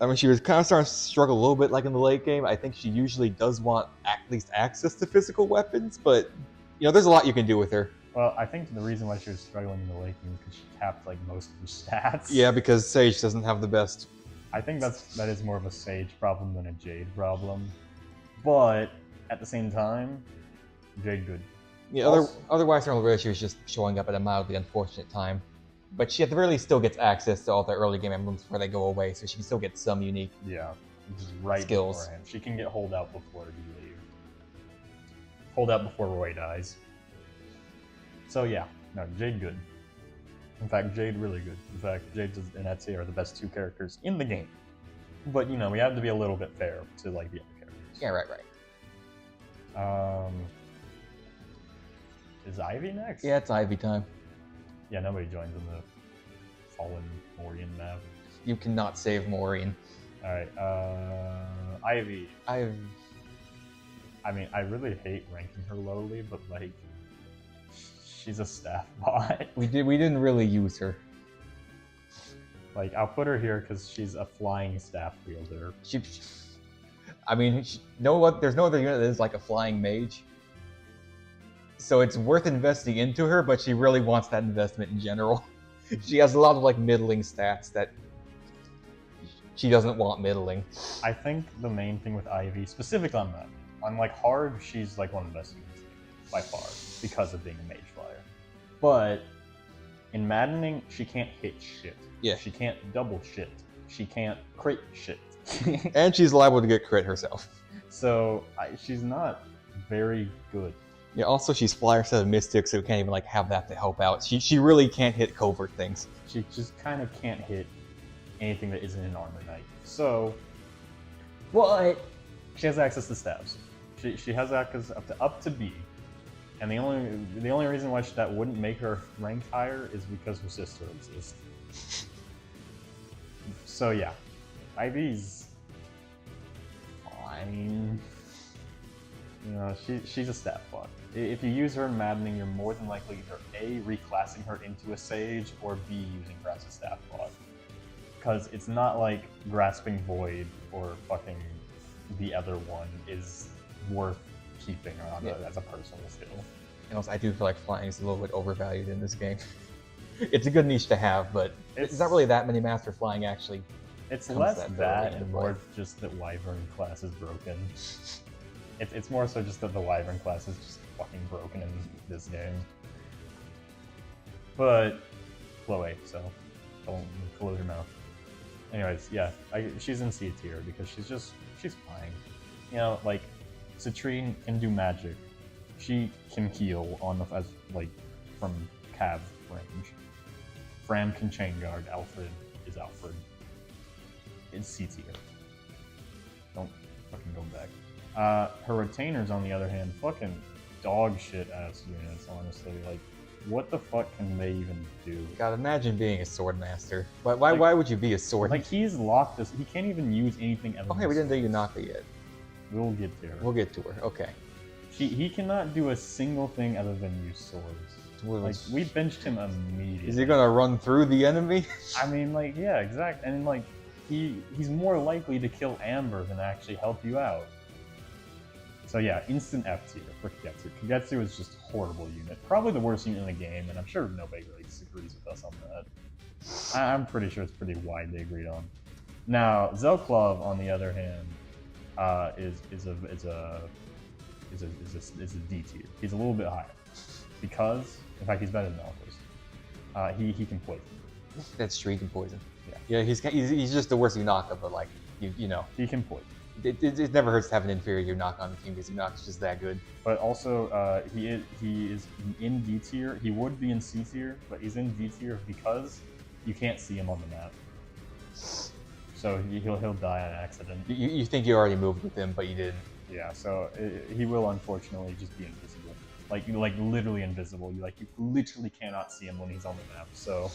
I mean, she was kind of starting to struggle a little bit, like in the late game. I think she usually does want at least access to physical weapons, but there's a lot you can do with her. Well, I think the reason why she was struggling in the late game is because she tapped like most of her stats. Yeah, because Sage doesn't have the best. I think that is more of a Sage problem than a Jade problem. But at the same time, Jade good. Yeah, otherwise her really she was just showing up at a mildly unfortunate time. But she at the very least still gets access to all the early game emblems before they go away, so she can still get some unique just right skills. before him. She can get hold out before you leave. Hold out before Roy dies. So yeah, no, Jade good. In fact, Jade really good. In fact, Jade and Etsy are the best 2 characters in the game. But you know, we have to be a little bit fair to like the other characters. Yeah, right. Is Ivy next? Yeah, it's Ivy time. Yeah, nobody joins in the fallen Morian map. You cannot save Maureen. Alright, Ivy. I mean, I really hate ranking her lowly, but like, she's a staff bot. We didn't really use her. Like, I'll put her here because she's a flying staff wielder. There's no other unit that is like a flying mage. So it's worth investing into her, but she really wants that investment in general. She has a lot of like middling stats that she doesn't want middling. I think the main thing with Ivy, specifically on that, on like hard, she's like one of the best units by far because of being a mage flyer. But in Maddening, she can't hit shit. Yeah. She can't double shit. She can't crit shit. And she's liable to get crit herself. So she's not very good. Yeah, also she's flyer set of Mystics, so we can't even like have that to help out. She really can't hit covert things. She just kind of can't hit anything that isn't an armor knight. So, well, she has access to stabs. She has access up to B, and the only reason why that wouldn't make her ranked higher is because her sister exists. So yeah, Ivy's fine. You know, she's a stat bot. If you use her in Maddening, you're more than likely either A, reclassing her into a Sage, or B, using her as a staff bot. Because it's not like Grasping Void or fucking the other one is worth keeping on as a personal skill. And also, I do feel like flying is a little bit overvalued in this game. It's a good niche to have, but it's not really that many master flying actually. It's less that and more just that Wyvern class is broken. It's more so just that the Wyvern class is just fucking broken in this game. But, Chloe, so don't close your mouth. Anyways, yeah, she's in C tier because she's fine. You know, like, Citrine can do magic. She can heal from Cav range. Fram can chain guard. Alfred is Alfred. It's C tier. Don't fucking go back. Her retainers, on the other hand, fucking dog shit ass units, honestly. Like, what the fuck can they even do? God, imagine being a sword master. Why would you be a sword? Like, he's locked this. He can't even use anything else. Okay, we didn't do Yunaka yet. We'll get to her. We'll get to her. Okay. He cannot do a single thing other than use swords. Like, we benched him immediately. Is he gonna run through the enemy? I mean, like, yeah, exactly. And like, he's more likely to kill Amber than actually help you out. So yeah, instant F tier for Kagetsu. Kagetsu is just a horrible unit. Probably the worst unit in the game, and I'm sure nobody really disagrees with us on that. I'm pretty sure it's pretty widely agreed on. Now, Zelklov, on the other hand, is a D tier. He's a little bit higher because, in fact, he's better than Alphas. He can poison. That's true. He can poison. Yeah. He's just the worst Yunaka, but like you know, he can poison. It never hurts to have an inferior Yunaka on the team because Yunaka's just that good. But also, he is in D tier. He would be in C tier, but he's in D tier because you can't see him on the map. So he'll die on accident. You think you already moved with him, but you didn't. Yeah, so he will unfortunately just be invisible. Like literally invisible. You literally cannot see him when he's on the map. So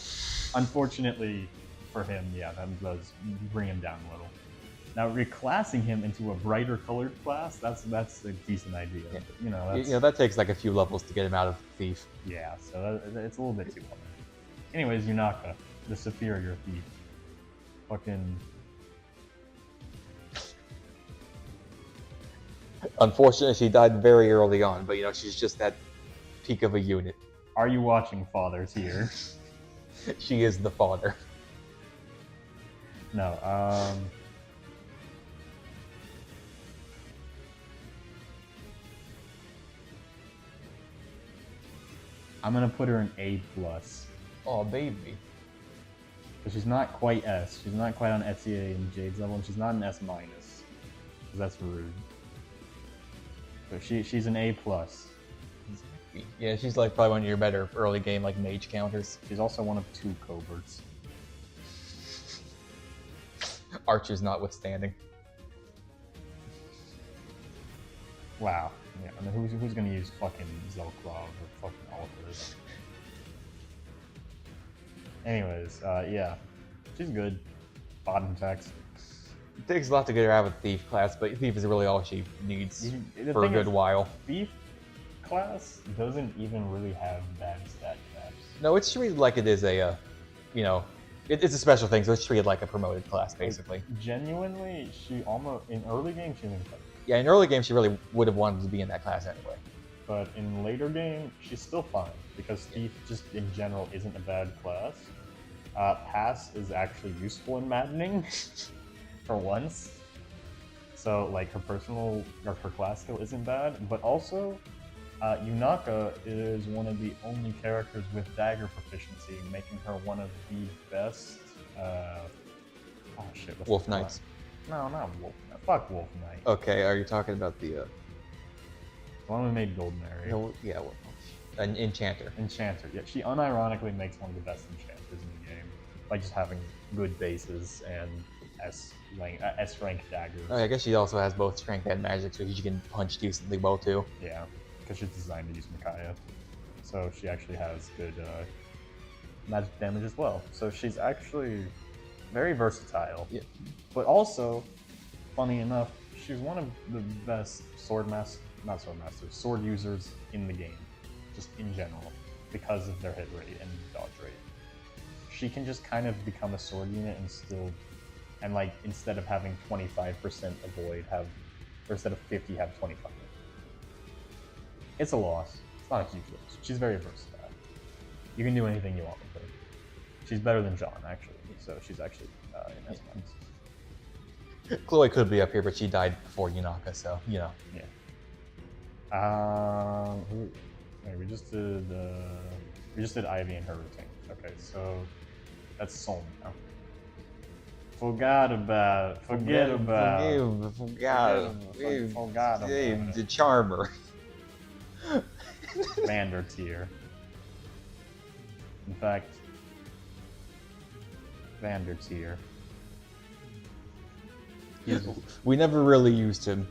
unfortunately for him, yeah, that does bring him down a little. Now reclassing him into a brighter colored class, that's a decent idea. Yeah. But, that takes like a few levels to get him out of Thief. Yeah, so it's a little bit too hard. Anyways, Yunaka, the superior thief. Fucking. Unfortunately, she died very early on, but she's just that peak of a unit. Are you watching Fathers here? She is the father. No, I'm gonna put her in A+. Oh, baby. So she's not quite S. She's not quite on SEA and Jade's level, and she's not an S minus. Because that's rude. But she's an A plus. Yeah, she's like probably one of your better early game like mage counters. She's also one of 2 coverts. Archers notwithstanding. Wow. Yeah, I mean, who's gonna use fucking Zelklov or fucking Alters? Anyways, yeah. She's good. Bottom text. It takes a lot to get her out of Thief class, but Thief is really all she needs The for a thing good is, while. Thief class doesn't even really have bad stat caps. No, it's treated like it is a, you know, it's a special thing, so it's treated like a promoted class, basically. Like, genuinely, she almost, in early game, she was incredible. Yeah, in early game, she really would have wanted to be in that class anyway. But in later game, she's still fine, because Thief just in general isn't a bad class. Pass is actually useful in Maddening, for once. So, like, her personal, or her class skill isn't bad, but also, Yunaka is one of the only characters with dagger proficiency, making her one of the best, oh shit, what's Wolf the Knights. No, not Wolf Knight. Fuck Wolf Knight. Okay, are you talking about the, The one we made Golden Area. no, yeah, well, an Enchanter. Enchanter. Yeah, she unironically makes one of the best enchanters in the game by just having good bases and S rank daggers. Oh, I guess she also has both strength and magic, so she can punch decently well too. Yeah, because she's designed to use Micaiah. So she actually has good magic damage as well. So she's actually very versatile. Yeah. But also, funny enough, she's one of the best sword users in the game, just in general, because of their hit rate and dodge rate. She can just kind of become a sword unit and still, and like instead of having 25% avoid, or instead of 50, have 25. It's a loss. It's not a huge loss. She's very versatile. You can do anything you want with her. She's better than John, actually. So she's actually in S minus. Chloe could be up here, but she died before Yunaka, so, you know. Yeah. We just did Ivy and her routine. Okay, so that's Soul now. Forgot about The Charmer. Vander tier. In fact, Vander tier. We never really used him,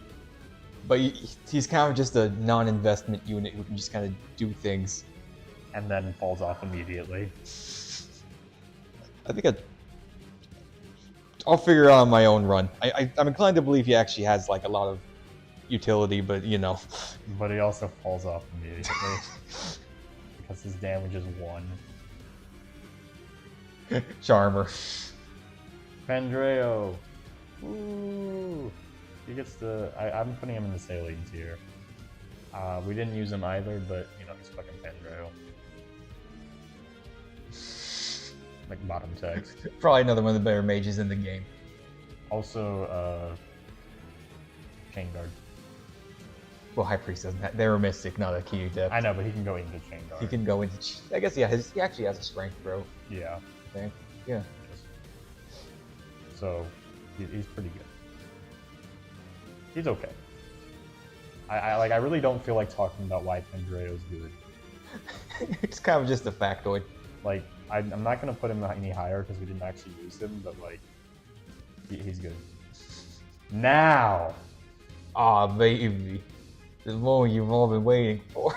but he's kind of just a non-investment unit who can just kind of do things. And then falls off immediately. I think I'll figure it out on my own run. I'm inclined to believe he actually has like a lot of utility, but you know. But he also falls off immediately because his damage is 1. Charmer. Pandreo. Ooh. He gets the. I'm putting him in the saline tier. We didn't use him either, but you know he's fucking Pandreo. Like bottom text. Probably another one of the better mages in the game. Also, Chain Guard. Well, High Priest doesn't have. They're a mystic, not a key adept. I know, but he can go into Chain Guard. He can go into. I guess yeah. He actually has a strength throw. Yeah. I think. Yeah. So, he's pretty good. He's okay. I really don't feel like talking about why Pandreo's good. It's kind of just a factoid. Like, I'm not gonna put him any higher because we didn't actually use him, but like, he's good. Now! Ah, baby. The moment you've all been waiting for.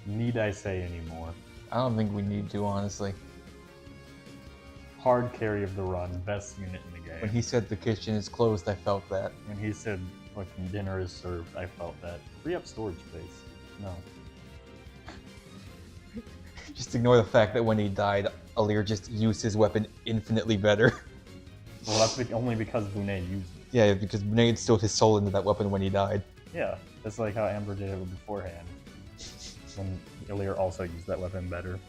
Need I say any more? I don't think we need to, honestly. Hard carry of the run, best unit in the game. When he said the kitchen is closed, I felt that. When he said fucking dinner is served, I felt that. Free up storage space. No. Just ignore the fact that when he died, Alir just used his weapon infinitely better. Well, that's only because Bonet used it. Yeah, because Bonet instilled his soul into that weapon when he died. Yeah, that's like how Amber did it beforehand. when Illyr also used that weapon better.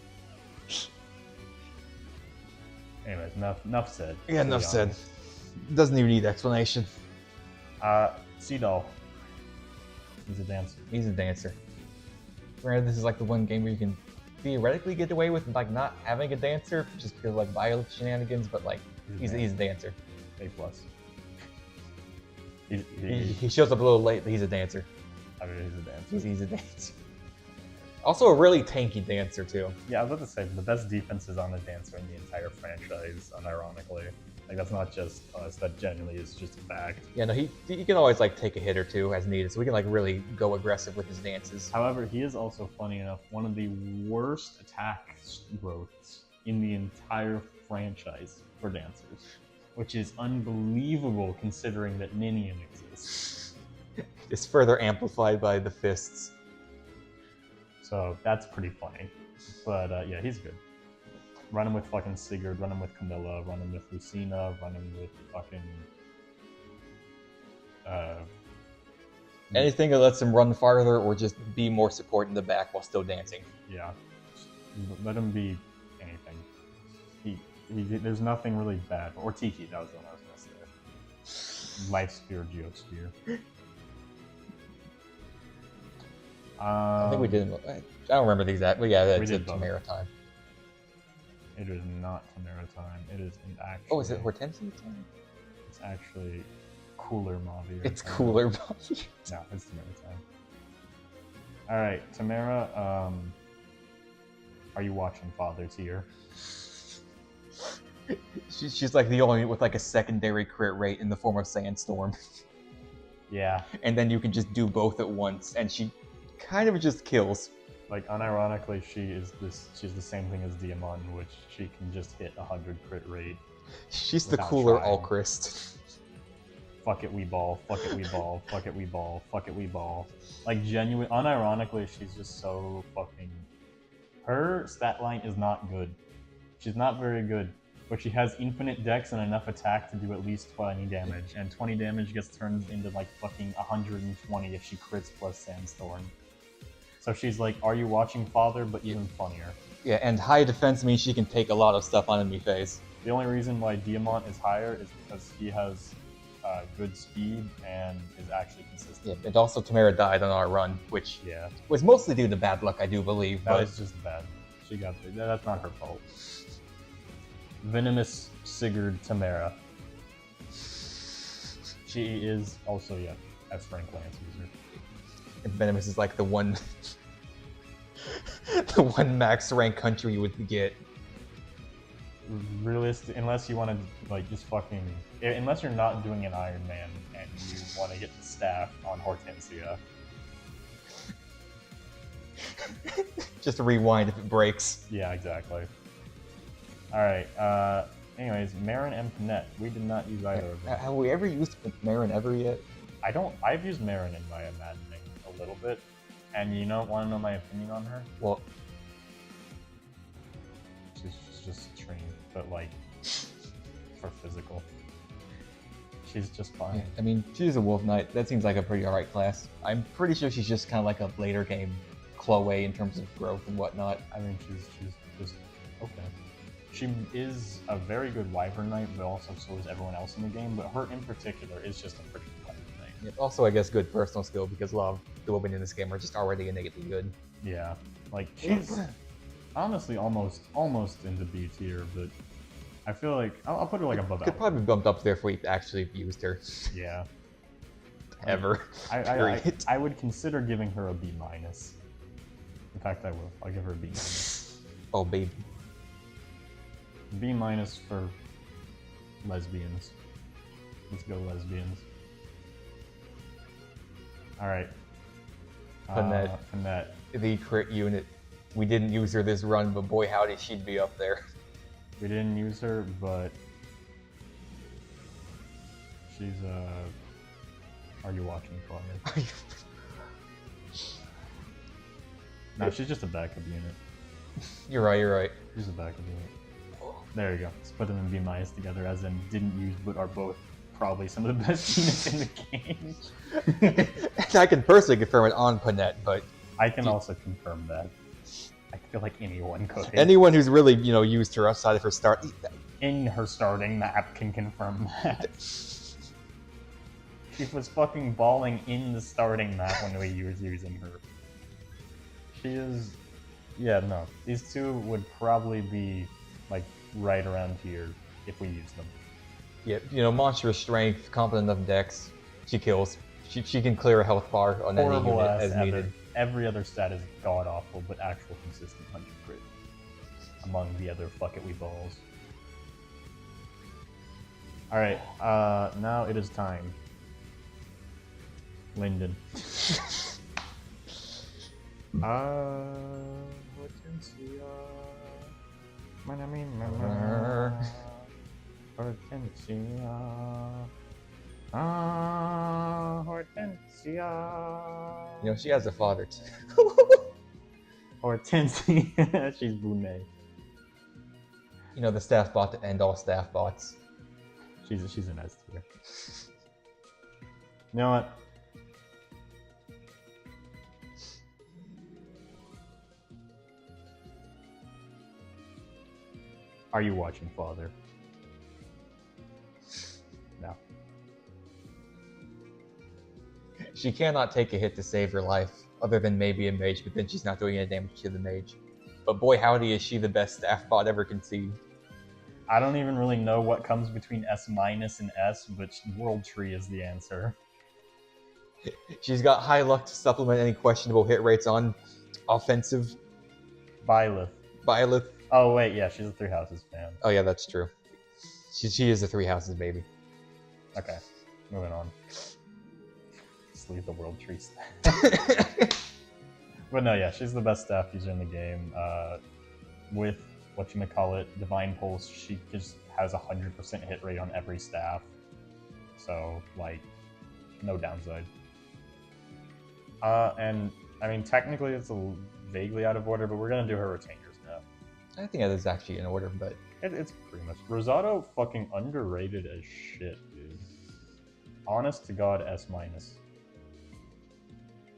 Anyways, enough said. Yeah, enough said. Doesn't even need explanation. Seadoll. He's a dancer. He's a dancer. Granted, this is like the one game where you can theoretically get away with like not having a dancer, just because like violent shenanigans, but like he's a dancer. A+. He shows up a little late, but he's a dancer. I mean, he's a dancer. He's a dancer. Also a really tanky dancer too. Yeah, I was about to say, the best defense is on a dancer in the entire franchise, unironically. Like, that's not just us, that genuinely is just a fact. Yeah, no, he can always like take a hit or two as needed, so we can like really go aggressive with his dances. However, he is also, funny enough, one of the worst attack growths in the entire franchise for dancers, which is unbelievable considering that Ninian exists. It's further amplified by the fists. So that's pretty funny. But yeah, he's good. Run him with fucking Sigurd, run him with Camilla, run him with Lucina, run him with fucking... Anything that lets him run farther or just be more support in the back while still dancing. Yeah. Let him be anything. There's nothing really bad. Or Tiki, that was the one I was going to say. Life Spear, Geosphere. I think we did. I don't remember the exact, but yeah, that's did Tamara time. It is not Tamara time. It is actually... Oh, is it Hortensia time? It's actually Cooler Mavi. It's Cooler Mavi. No, it's Tamara time. Alright, Tamara, are you watching Father Tier? She's like the only with like a secondary crit rate in the form of Sandstorm. Yeah. And then you can just do both at once, and she kind of just kills. Like, unironically, she's the same thing as Diamond, in which she can just hit 100 crit rate. She's the cooler Alchrist. Fuck it, we ball. Fuck it, we ball. Fuck it, we ball. Fuck it, we ball. Like, genuine, unironically, she's just so fucking... Her stat line is not good. She's not very good. But she has infinite dex and enough attack to do at least 20 damage. And 20 damage gets turned into, like, fucking 120 if she crits plus Sandstorm. So she's like, are you watching Father, but even funnier. Yeah, and high defense means she can take a lot of stuff on enemy phase. The only reason why Diamant is higher is because he has good speed and is actually consistent. Yeah, and also Tamara died on our run, which was mostly due to bad luck, I do believe. That was just bad. She got that's not her fault. Venomous Sigurd Tamara. She is also, S rank Lance user. And Venomous is like the one the one max rank country you would get. Realistic, unless you want to like just fucking, unless you're not doing an Ironman and you want to get the staff on Hortensia. Just rewind if it breaks. Yeah, exactly. Alright, anyways, Marin and Panette. We did not use either of them. Have we ever used Marin ever yet? I've used Marin in my Maddening a little bit. And you want to know my opinion on her? Well, she's just trained, but like, for physical. She's just fine. Yeah, I mean, she's a Wolf Knight. That seems like a pretty alright class. I'm pretty sure she's just kind of like a later game Chloe in terms of growth and whatnot. I mean, she's just okay. She is a very good Wyvern Knight, but also so is everyone else in the game. But her in particular is just a pretty good Wyvern Knight. Yeah, also, I guess, good personal skill because a lot of the women in this game are just already innately good. Yeah, like she's honestly almost into B tier, but I feel like I'll put her like above. Could probably be bumped up there if we actually used her. Yeah. Ever. I would consider giving her a B minus. In fact, I will. I'll give her a B minus. Oh, baby. B minus for lesbians. Let's go lesbians. Alright. Panette. The crit unit. We didn't use her this run, but boy howdy, she'd be up there. We didn't use her, but she's Are you watching Father? No, she's just a backup unit. You're right. She's a backup unit. There you go. Let's put them in B minus together, as in didn't use, but are both probably some of the best units in the game. I can personally confirm it on Panette, but I can also confirm that. I feel like anyone could. Anyone who's really, used her outside of her start. In her starting map can confirm that. She was fucking balling in the starting map when we were using her. She is... Yeah, no. These two would probably be, like, right around here if we use them. Yeah, monstrous strength, competent enough dex. She kills. She can clear a health bar on any unit as needed. Every other stat is god-awful, but actual consistent 100 crit. Among the other fuck it we balls. Alright, now it is time. Linden. Hortensia. Hortensia. Hortensia. She has a father too. Hortensia. She's Bonet. The staff bot to end all staff bots. She's an S tier. You know what? Are you watching, Father? No. She cannot take a hit to save her life, other than maybe a mage, but then she's not doing any damage to the mage. But boy howdy is she the best staff bot ever conceived. I don't even really know what comes between S- and S, but World Tree is the answer. She's got high luck to supplement any questionable hit rates on offensive. Byleth. Oh wait, yeah, she's a Three Houses fan. Oh yeah, that's true. She is a Three Houses baby. Okay, moving on. Just leave the World Tree stat. But no, yeah, she's the best staff user in the game. With whatchamacallit, Divine Pulse, she just has 100% hit rate on every staff. So, like, no downside. And, I mean, technically it's vaguely out of order, but we're gonna do her retainers now. I think that is actually in order, but... It's pretty much... Rosado fucking underrated as shit, dude. Honest to God, S-.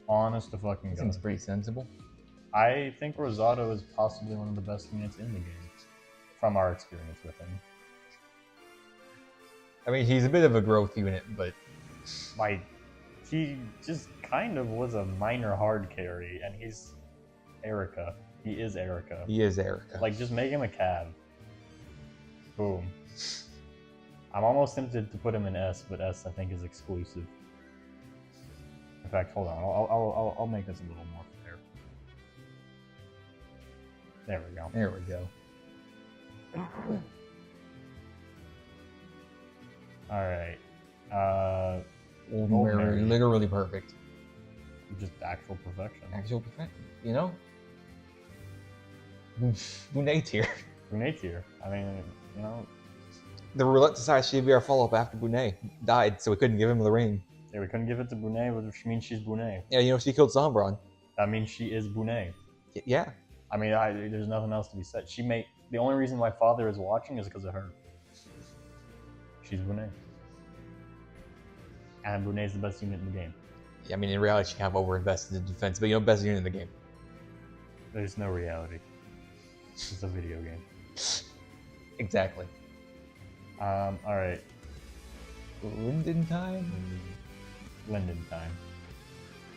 Honest to fucking God. Seems pretty sensible. I think Rosado is possibly one of the best units in the game, from our experience with him. I mean, he's a bit of a growth unit, but... Like, he just kind of was a minor hard carry, and he's Erica. He is Erica. He is Erica. Like, just make him a cab. Boom. I'm almost tempted to put him in S, but S I think is exclusive. In fact, hold on. I'll make this a little more fair. There we go. There we go. Alright. Literally perfect. Just actual perfection. Actual perfection. Bonet tier. Bonet tier. I mean, The roulette decided she'd be our follow-up after Bonet died, so we couldn't give him the ring. Yeah, we couldn't give it to Bonet, which means she's Bonet. Yeah, she killed Sombron. That means she is Bonet. Yeah. I mean, there's nothing else to be said. The only reason my father is watching is because of her. She's Bonet. And Bonet's the best unit in the game. Yeah, I mean, in reality, she kind of over-invested in defense, but best unit in the game. There's no reality. It's a video game. Exactly. Alright. Linden time? Linden time.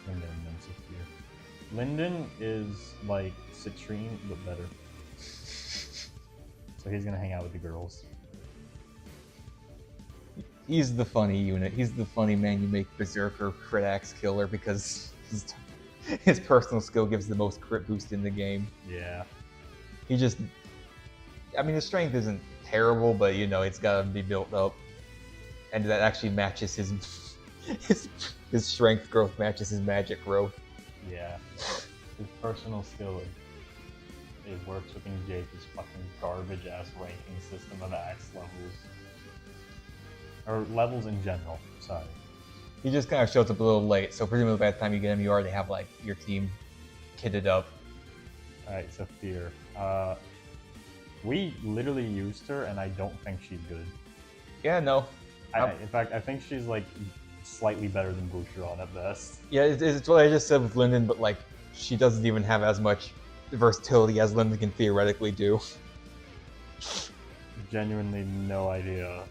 Linden and then 6 year. Linden is like Citrine, but better. So he's gonna hang out with the girls. He's the funny unit. He's the funny man you make Berserker crit axe killer because his personal skill gives the most crit boost in the game. Yeah. He just... I mean, his strength isn't terrible, but it's gotta be built up. And that actually matches his strength growth matches his magic growth. Yeah. His personal skill is worth flipping Jake's fucking garbage ass ranking system of axe levels. Or levels in general, sorry. He just kind of shows up a little late, so presumably by the time you get him, you already have like your team kitted up. Alright, so Fear. We literally used her, and I don't think she's good. Yeah, no. In fact, I think she's like slightly better than Boucheron at best. Yeah, it's what I just said with Linden, but like She doesn't even have as much versatility as Linden can theoretically do. Genuinely no idea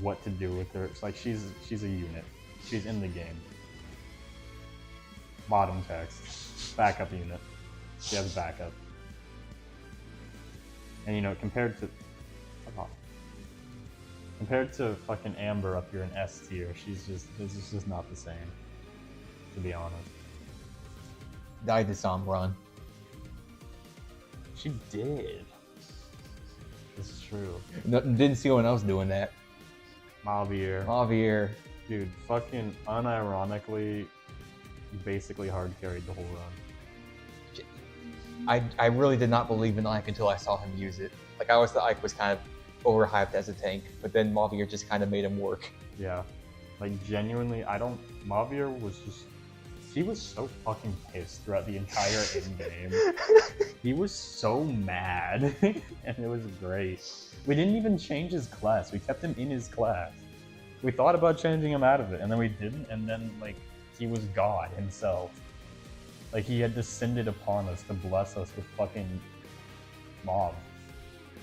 what to do with her. It's like she's a unit. She's in the game. Bottom text. Backup unit. She has backup. And you know, compared to fucking Amber up here in S tier, it's just not the same. To be honest. Died to Sombron. She did. This is true. Didn't see anyone else doing that. Mavier. Dude, fucking unironically, basically hard carried the whole run. I really did not believe in Ike until I saw him use it. Like, I always thought Ike was kind of overhyped as a tank, but then Mavier just kind of made him work. Yeah. Like, genuinely, Mavier was just... He was so fucking pissed throughout the entire in-game. He was so mad, and it was great. We didn't even change his class. We kept him in his class. We thought about changing him out of it, and then we didn't, and then, like, he was God himself. Like, he had descended upon us to bless us with fucking mob.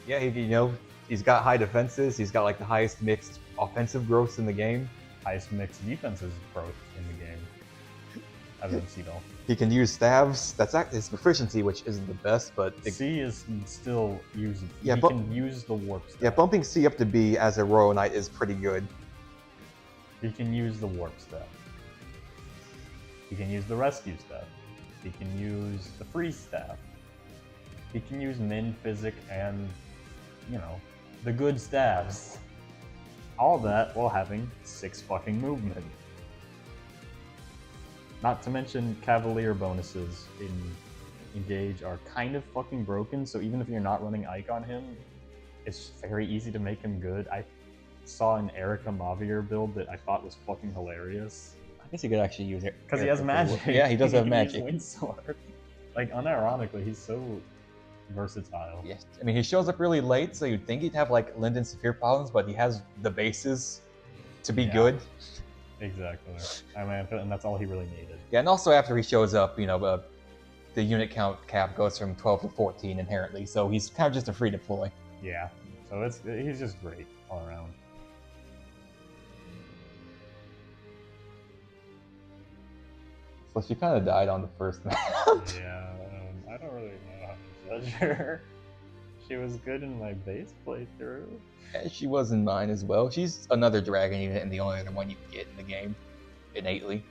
Yeah, he's got high defenses. He's got, like, the highest mixed offensive growth in the game. Highest mixed defenses growth in the game. He can use stabs. That's his proficiency, which isn't the best, but C is still usable. Yeah, he can use the warp stab. Yeah, bumping C up to B as a Royal Knight is pretty good. He can use the warp stab. He can use the rescue stab. He can use the freeze stab. He can use min, physic, and, you know, the good stabs. All that while having 6 fucking movement. Not to mention Cavalier bonuses in Engage are kind of fucking broken, so even if you're not running Ike on him, it's very easy to make him good. I saw an Erica Mavier build that I thought was fucking hilarious. I guess he could actually use it. Because he has magic. Yeah, he does have magic. Windsword. Like, unironically, he's so versatile. Yes. I mean, he shows up really late, so you'd think he'd have, like, Linden Saphir problems, but he has the bases to be good. Exactly. I mean, and that's all he really needed. Yeah, and also after he shows up, you know, the unit count cap goes from 12 to 14 inherently, so he's kind of just a free deploy. Yeah, so he's just great all around. So she kind of died on the first map. Yeah, I don't really know how to judge her. She was good in my base playthrough. Yeah, she was in mine as well. She's another dragon unit and the only other one you can get in the game, innately.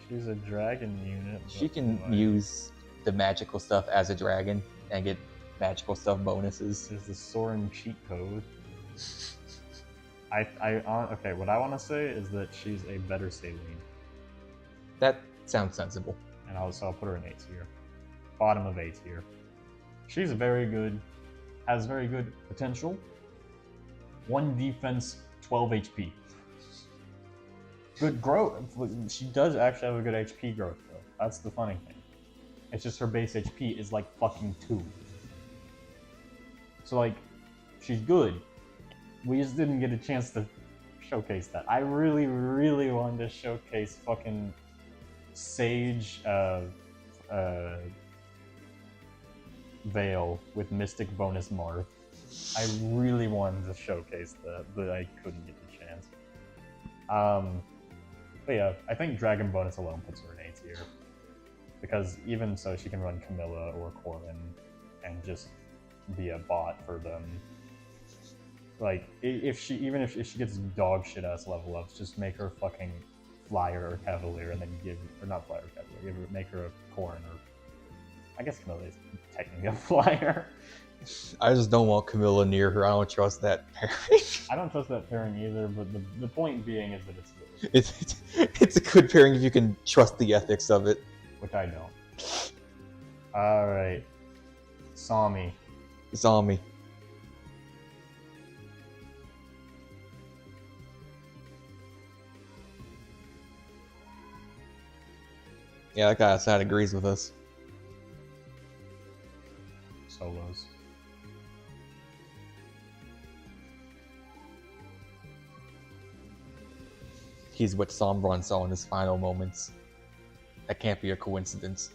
She's a dragon unit. She can use the magical stuff as a dragon and get magical stuff bonuses. This is the Soren cheat code. Okay, what I want to say is that she's a better Saline. That sounds sensible. And I'll put her in A tier. Bottom of A tier. She's very good. Has very good potential. 1 defense, 12 HP. Good growth. She does actually have a good HP growth, though. That's the funny thing. It's just her base HP is like fucking 2. So, like, she's good. We just didn't get a chance to showcase that. I really, really wanted to showcase fucking Sage Veil with Mystic bonus Marth. I really wanted to showcase that, but I couldn't get the chance. But yeah, I think Dragon bonus alone puts her in A tier. Because even so, she can run Camilla or Corrin and just be a bot for them. Like, if she gets dog shit ass level ups, just make her fucking Flyer or Cavalier, and then not Flyer or Cavalier, make her a Corrin or... I guess Camilla is technically a Flyer. I just don't want Camilla near her. I don't trust that pairing. I don't trust that pairing either, but the point being is that it's good. It's a good pairing if you can trust the ethics of it. Which I don't. Alright. Sami. Yeah, that guy outside agrees with us. Solos. He's what Sombron saw in his final moments. That can't be a coincidence.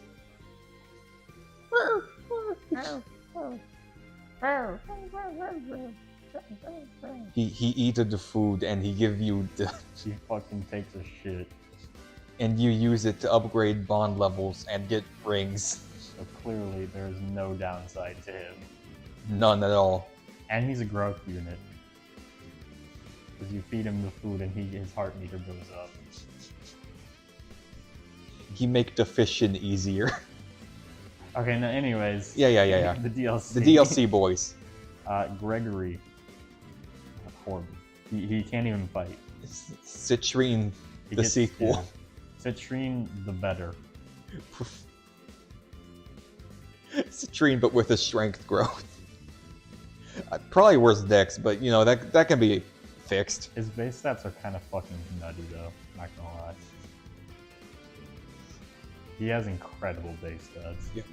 He eated the food and he give you the... He fucking takes a shit. And you use it to upgrade bond levels and get rings. So clearly there's no downside to him. None at all. And he's a growth unit. Because you feed him the food and his heart meter goes up. He make the fishing easier. Okay, now anyways. Yeah. The DLC. The DLC boys. Gregory. Horrible. He can't even fight. Citrine, the sequel. Yeah. Citrine, the better. Citrine, but with a strength growth. Probably worse Dex, but you know, that can be fixed. His base stats are kind of fucking nutty though, not gonna lie. He has incredible base stats. Yeah.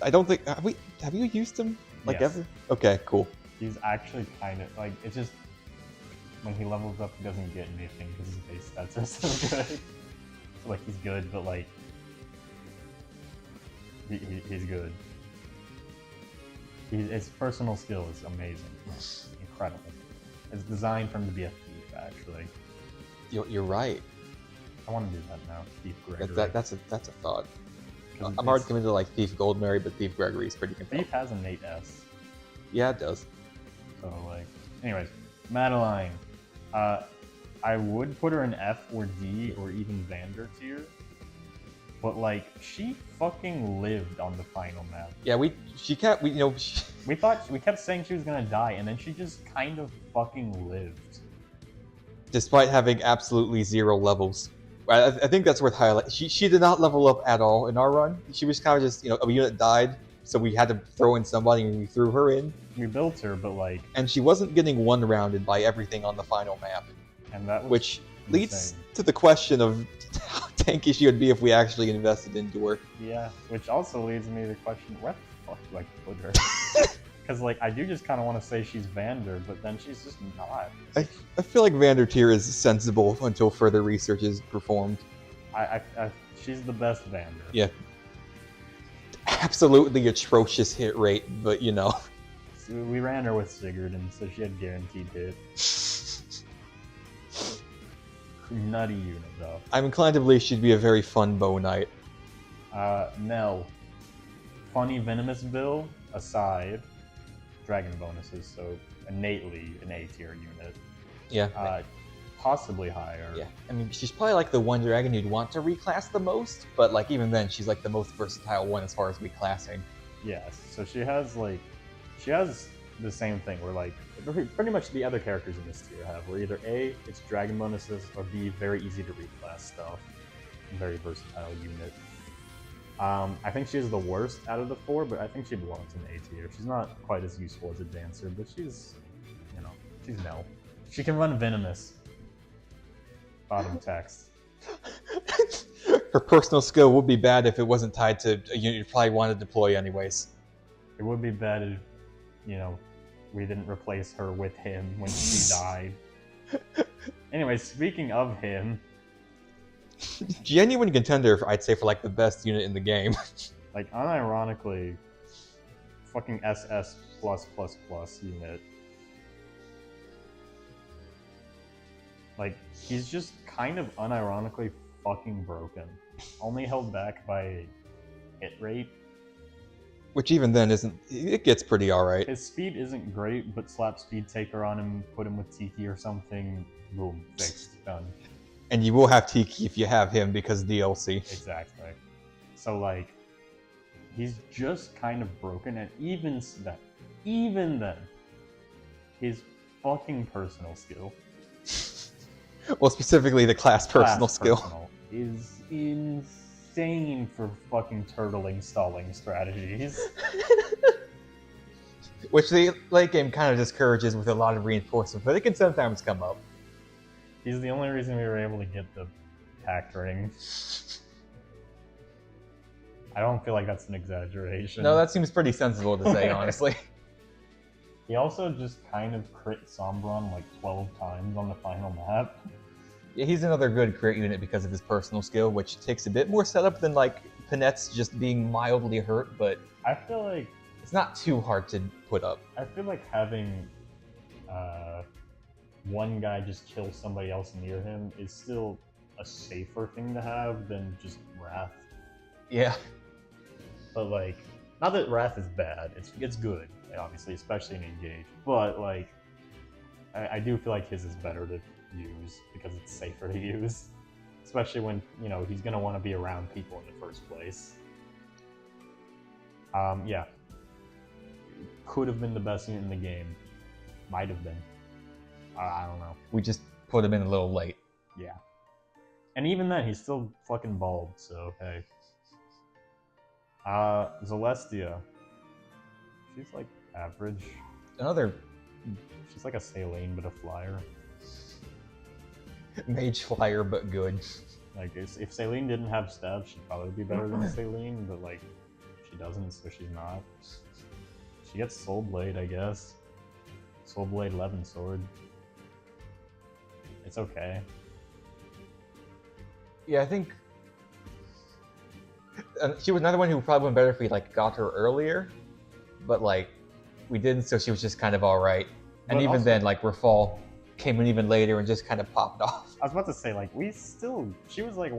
I don't think have you used him like Yes. ever? Okay, cool. He's actually kind of like, it's just when he levels up he doesn't get anything because his base stats are so good. So, like he's good, but like he's good. His personal skill is amazing, incredible. It's designed for him to be a thief, actually. You're right. I want to do that now, Thief Gregory. That's a thought. 'Cause I'm already committed to like Thief Goldberry, but Thief Gregory is pretty compelling. Thief has an 8S. Yeah, it does. So like, anyways, Madeline. I would put her in F or D or even Vander tier, but like she fucking lived on the final map. Yeah, we kept saying she was gonna die, and then she just kind of fucking lived. despite having absolutely 0 levels. I think that's worth highlighting. She did not level up at all in our run. She was kind of just, you know, a unit died, so we had to throw in somebody and we threw her in. We built her, but like, and she wasn't getting one-rounded by everything on the final map. And that was which insane. leads to the question of how tanky she would be if we actually invested into her. Yeah, which also leads me to the question, where the fuck do I put her? Because like, I do just kind of want to say she's Vander, but then she's just not. I feel like Vander tier is sensible until further research is performed. She's the best Vander. Yeah. Absolutely atrocious hit rate, but you know. So we ran her with Sigurd, and so she had guaranteed hit. Nutty unit, though. I'm inclined to believe she'd be a very fun bow knight. Nell. Funny Venomous Bill aside, dragon bonuses, so innately an A tier unit. Yeah. Possibly higher. Yeah. I mean, she's probably like the one dragon you'd want to reclass the most, but like even then, she's like the most versatile one as far as reclassing. Yes. So she has the same thing where like pretty much the other characters in this tier have, where either A, it's dragon bonuses, or B, very easy to reclass stuff. Very versatile unit. I think she's the worst out of the 4, but I think she belongs in A tier. She's not quite as useful as a dancer, but she's, you know, she's Nell. She can run Venomous. Bottom text. Her personal skill would be bad if it wasn't tied to a unit you probably want to deploy anyways. It would be bad if, you know, we didn't replace her with him when she died. Anyway, speaking of him... Genuine contender, I'd say, for like the best unit in the game. Like, unironically, fucking SS+++ unit. Like, he's just kind of unironically fucking broken. Only held back by hit rate. Which even then isn't... It gets pretty alright. His speed isn't great, but slap speed taker on him, put him with Tiki or something, boom, fixed, done. And you will have Tiki if you have him because DLC. Exactly. So like, he's just kind of broken, and even then, his fucking personal skill. Well, specifically the class personal skill. Is insane for fucking turtling stalling strategies. Which the late game kind of discourages with a lot of reinforcement, but it can sometimes come up. He's the only reason we were able to get the pact ring. I don't feel like that's an exaggeration. No, that seems pretty sensible to say, honestly. He also just kind of crit Sombron like 12 times on the final map. Yeah, he's another good crit unit because of his personal skill, which takes a bit more setup than like Panette's just being mildly hurt, but I feel like it's not too hard to put up. having one guy just kill somebody else near him is still a safer thing to have than just Wrath. Yeah. But like, not that Wrath is bad. It's good, obviously, especially in Engage. But like, I do feel like his is better to use because it's safer to use, especially when he's gonna want to be around people in the first place. Yeah, could have been the best unit in the game. Might have been. I don't know. We just put him in a little late. Yeah. And even then, he's still fucking bald, so hey. Celestia. She's like average. She's like a Saline, but a flyer. Mage flyer, but good. Like, if Saline didn't have stabs, she'd probably be better than Saline, but like, she doesn't, so she's not. She gets Soul Blade, I guess. Soul Blade 11 sword. It's okay. Yeah, I think she was another one who probably went better if we like got her earlier, but like we didn't, so she was just kind of all right. And But even also, then, like Rafal came in even later and just kind of popped off. I was about to say, like, she was like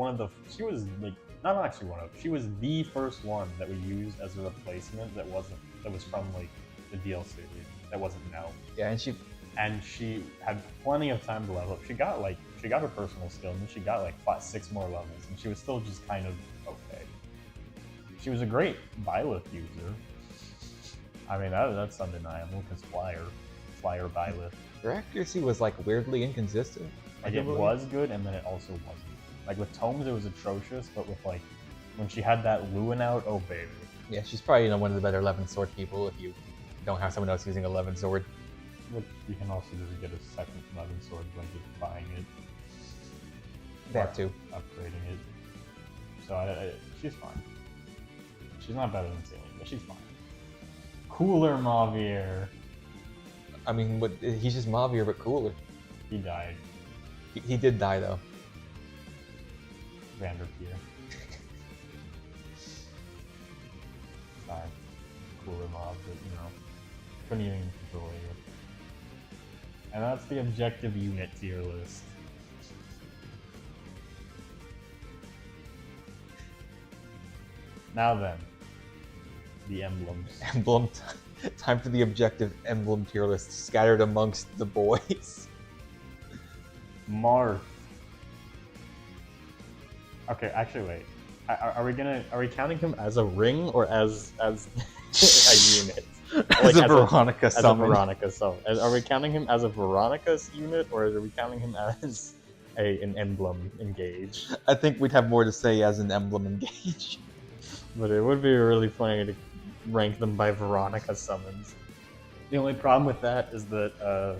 she was like, not actually one of, she was the first one that we used as a replacement that was from like the DLC that wasn't now. Yeah, and she had plenty of time to level up. She got her personal skill, and then she got like 6 more levels, and she was still just kind of okay. She was a great Byleth user. I mean, that's undeniable because flyer Byleth. her accuracy was like weirdly inconsistent. Like, it was good, and then it also wasn't. Like with Tomes, it was atrocious, but with like when she had that Lewin out, oh baby. Yeah, she's probably one of the better 11 sword people if you don't have someone else using 11 sword. But you can also just get a second 11 sword by just buying it. That too. Upgrading it. So she's fine. She's not better than Saline, but she's fine. Cooler Mavier. I mean, he's just Mavier, but cooler. He died. He did die, though. Vanderpeer. Sorry. Cooler mob, but couldn't even control you. And that's the objective unit tier list. Now then, the emblems. Time for the objective emblem tier list scattered amongst the boys. Marth. Okay, actually, wait. Are we counting him as a ring or as a unit? As a Veronica summon. As a Veronica summon. Are we counting him as a Veronica's unit, or are we counting him as an emblem engage? I think we'd have more to say as an emblem engage. But it would be really funny to rank them by Veronica summons. The only problem with that is that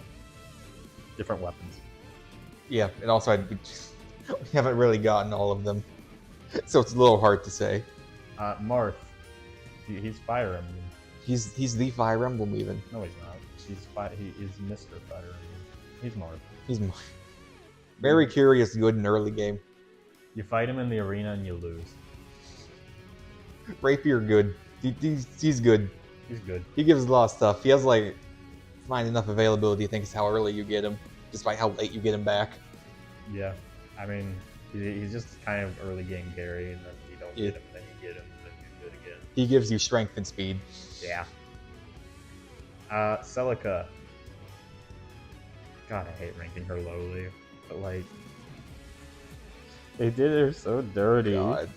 different weapons. Yeah, and also we haven't really gotten all of them, so it's a little hard to say. Marth, he's Fire Emblem. He's the Fire Emblem even. No, he's not. He is Mr. Fire Emblem. He's Marth. He's Marth. Very curious, good in early game. You fight him in the arena and you lose. Rapier good. He's good. He's good. He gives a lot of stuff. He has like not enough availability. I think is how early you get him, despite how late you get him back. Yeah, I mean he's just kind of early game carry, and then you don't get him, then you get him, and then you're good again. He gives you strength and speed. Yeah. Celica. God, I hate ranking her lowly, but like they did her so dirty. God.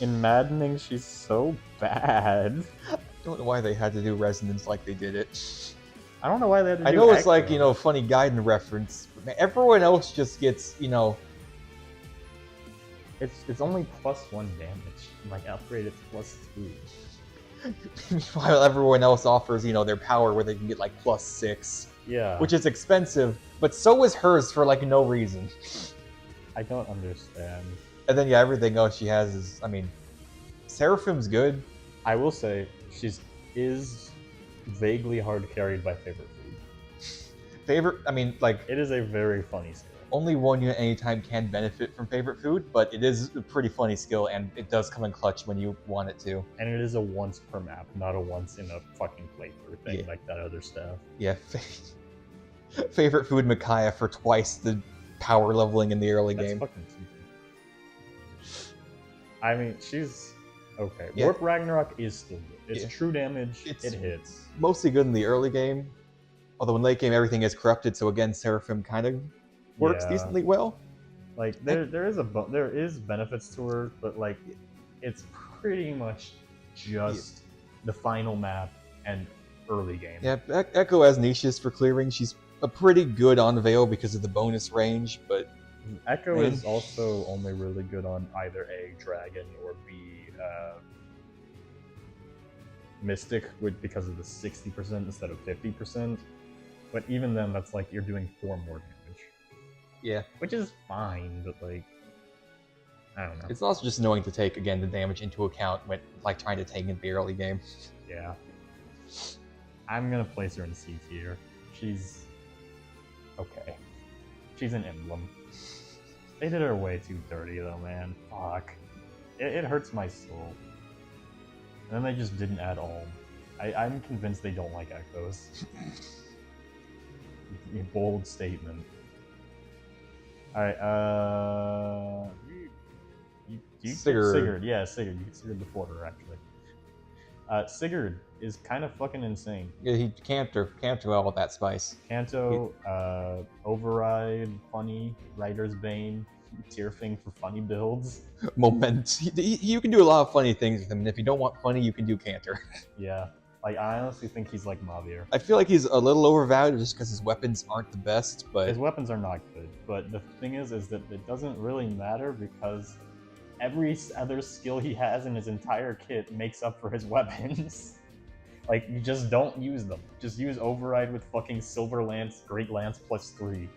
In Maddening, she's so bad. I don't know why they had to do Resonance like they did it. I don't know why they had to do I know it's Echo. like, funny Gaiden reference, but man, everyone else just gets, It's only +1 damage. Like, upgrade it to +2. Meanwhile, everyone else offers, their power where they can get like +6. Yeah. Which is expensive, but so is hers for like no reason. I don't understand. And then, yeah, everything else she has is, Seraphim's good. I will say, is vaguely hard carried by favorite food. Favorite, I mean, like, It is a very funny skill. only one unit anytime can benefit from favorite food, but it is a pretty funny skill, and it does come in clutch when you want it to. And it is a once per map, not a once in a fucking playthrough thing Yeah. like that other stuff. Yeah, favorite food Micaiah for twice the power leveling in the early That's game. fucking stupid. I mean, she's okay. Yeah. Warp Ragnarok is still good. It's Yeah. true damage. It's- It hits. Mostly good in the early game, although in late game everything is corrupted, so again, Seraphim kind of works Yeah. decently well. Like there is benefits to her, but like it's pretty much just the final map and early game. Yeah, Echo has niches for clearing. She's a pretty good on Veil because of the bonus range, but Echo Man. is also only really good on either A, Dragon, or B, Mystic, because of the 60% instead of 50%. But even then, that's like you're doing 4 more damage. yeah, Which is fine, but like, I don't know. it's also just annoying to take again the damage into account when like trying to take in the early game. Yeah. I'm gonna place her in C tier. She's okay. She's an emblem. They did her way too dirty though, man. Fuck. It hurts my soul. And then they just didn't add Ulm. I'm convinced they don't like echoes. A bold statement. Alright, Sigurd. Sigurd, yeah, Sigurd. You can Sigurd before her, actually. Sigurd is kind of fucking insane. Yeah, he can't do well with that spice. Kanto, Override, Funny, Writer's Bane, Tearfing for funny builds. You can do a lot of funny things with him, and if you don't want funny, you can do Cantor. Yeah, like I honestly think he's like Mavir. I feel like he's a little overvalued just because his weapons aren't the best, but His weapons are not good, but the thing is that it doesn't really matter because every other skill he has in his entire kit makes up for his weapons. Like, you just don't use them. Just use Override with fucking Silver Lance, Great Lance +3.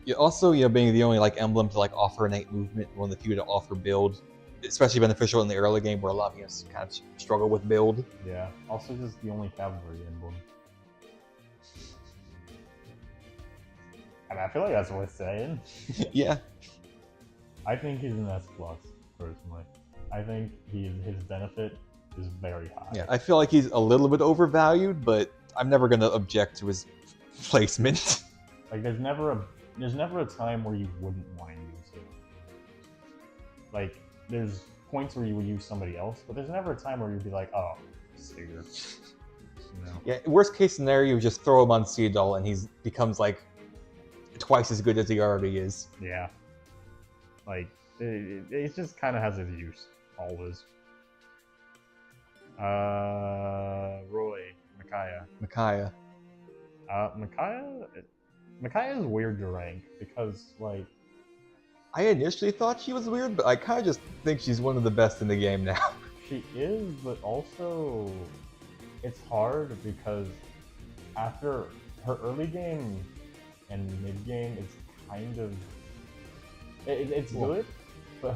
you also, being the only like emblem to like offer innate movement, one of the few to offer build, especially beneficial in the early game where a lot of us kind of struggle with build. Yeah, also just the only cavalry emblem. And I feel like that's worth saying. Yeah. I think he's an S+, personally. I think his benefit is very high. Yeah, I feel like he's a little bit overvalued, but I'm never gonna object to his placement. Like, there's never a time where you wouldn't want to use it. Like, there's points where you would use somebody else, but there's never a time where you'd be like, oh, Sigurd. You know? Yeah, worst case scenario, just throw him on Seedol and he becomes like twice as good as he already is. Yeah. Like, it just kind of has its use, always. Roy, Micaiah. Micaiah. Micaiah is weird to rank because, like, I initially thought she was weird, but I kind of just think she's one of the best in the game now. she is, but also it's hard because after her early game and mid game, it's kind of it's Cool. good, but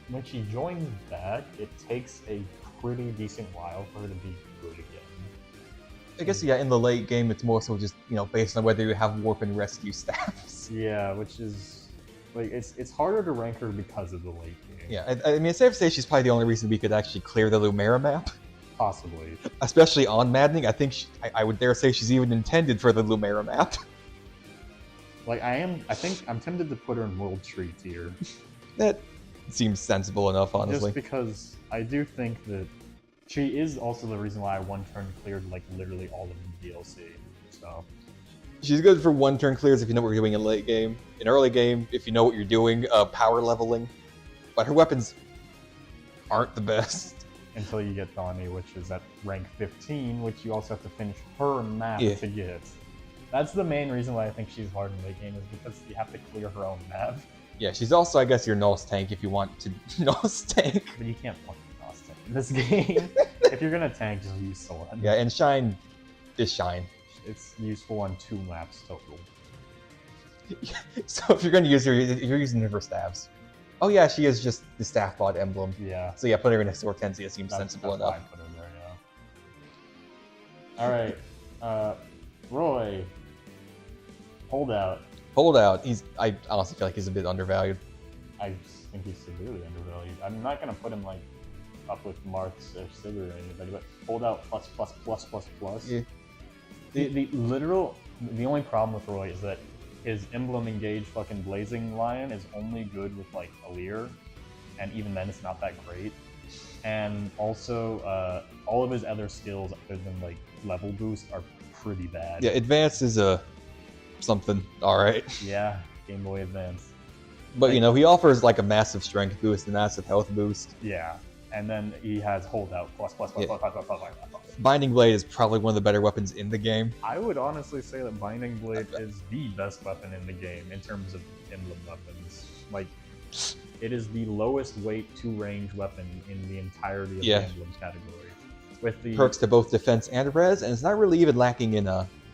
when she joins back, it takes a pretty decent while for her to be good again. I guess, yeah, in the late game, it's more so just, based on whether you have warp and rescue staffs. Yeah, which is like it's harder to rank her because of the late game. Yeah, I mean, it's safe to say she's probably the only reason we could actually clear the Lumera map. Possibly. Especially on Maddening, I think I would dare say she's even intended for the Lumera map. Like I'm tempted to put her in World Tree tier. That seems sensible enough, honestly. Just because I do think that she is also the reason why I one turn cleared like literally all of the DLC. So She's good for one turn clears if you know what you're doing in late game. In early game, if you know what you're doing, power leveling. But her weapons aren't the best. until you get Donnie, which is at rank 15, which you also have to finish her map Yeah. to get. That's the main reason why I think she's hard in late game, is because you have to clear her own map. Yeah, she's also, I guess, your Nulse tank if you want to Nulse tank. But you can't fucking boss tank in this game. If you're gonna tank, just use Solen. Yeah, and Shine is Shine. It's useful on 2 maps total. So if you're going to use her, you're using her for stabs. Oh yeah, she is just the staff bod emblem. Yeah. So yeah, putting her next to Hortensia seems That's sensible why enough. I put her there, yeah. Alright. Roy. Holdout. Holdout. I honestly feel like he's a bit undervalued. I think he's severely undervalued. I'm not gonna put him like up with Marks or Sigurd or anybody, but Holdout plus plus plus plus plus. Yeah. The only problem with Roy is that his emblem engaged fucking Blazing Lion is only good with like Alir, and even then it's not that great. And also, all of his other skills other than like level boost are pretty bad. Yeah, Advance is something. All right. Yeah, Game Boy Advance. But you know, he offers like a massive strength boost, a massive health boost. Yeah, and then he has Holdout plus plus plus plus plus plus plus plus plus. Binding Blade is probably one of the better weapons in the game. I would honestly say that Binding Blade is the best weapon in the game in terms of emblem weapons. Like, it is the lowest weight 2-range weapon in the entirety of the emblems category. With the perks to both defense and res, and it's not really even lacking in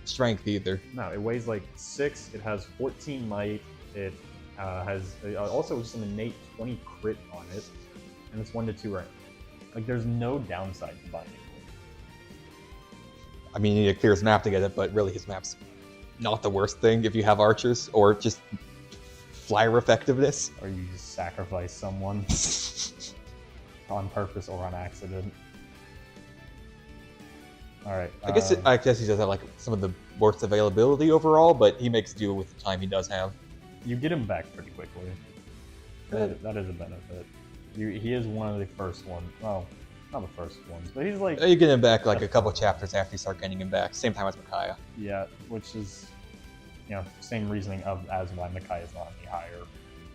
strength either. No, it weighs like 6. It has 14 might. It has also just an innate 20 crit on it, and it's 1 to 2 range. Like, there's no downside to Binding Blade. I mean, you need to clear his map to get it, but really his map's not the worst thing if you have archers, or just flyer effectiveness. Or you just sacrifice someone on purpose or on accident. Alright. I guess he does have like some of the worst availability overall, but he makes do with the time he does have. You get him back pretty quickly. That is a benefit. He is one of the first ones. Well, not the first ones, but he's like... You get him back like a couple chapters after you start getting him back. Same time as Micaiah. Yeah, which is, you know, same reasoning as why Micaiah is not any higher.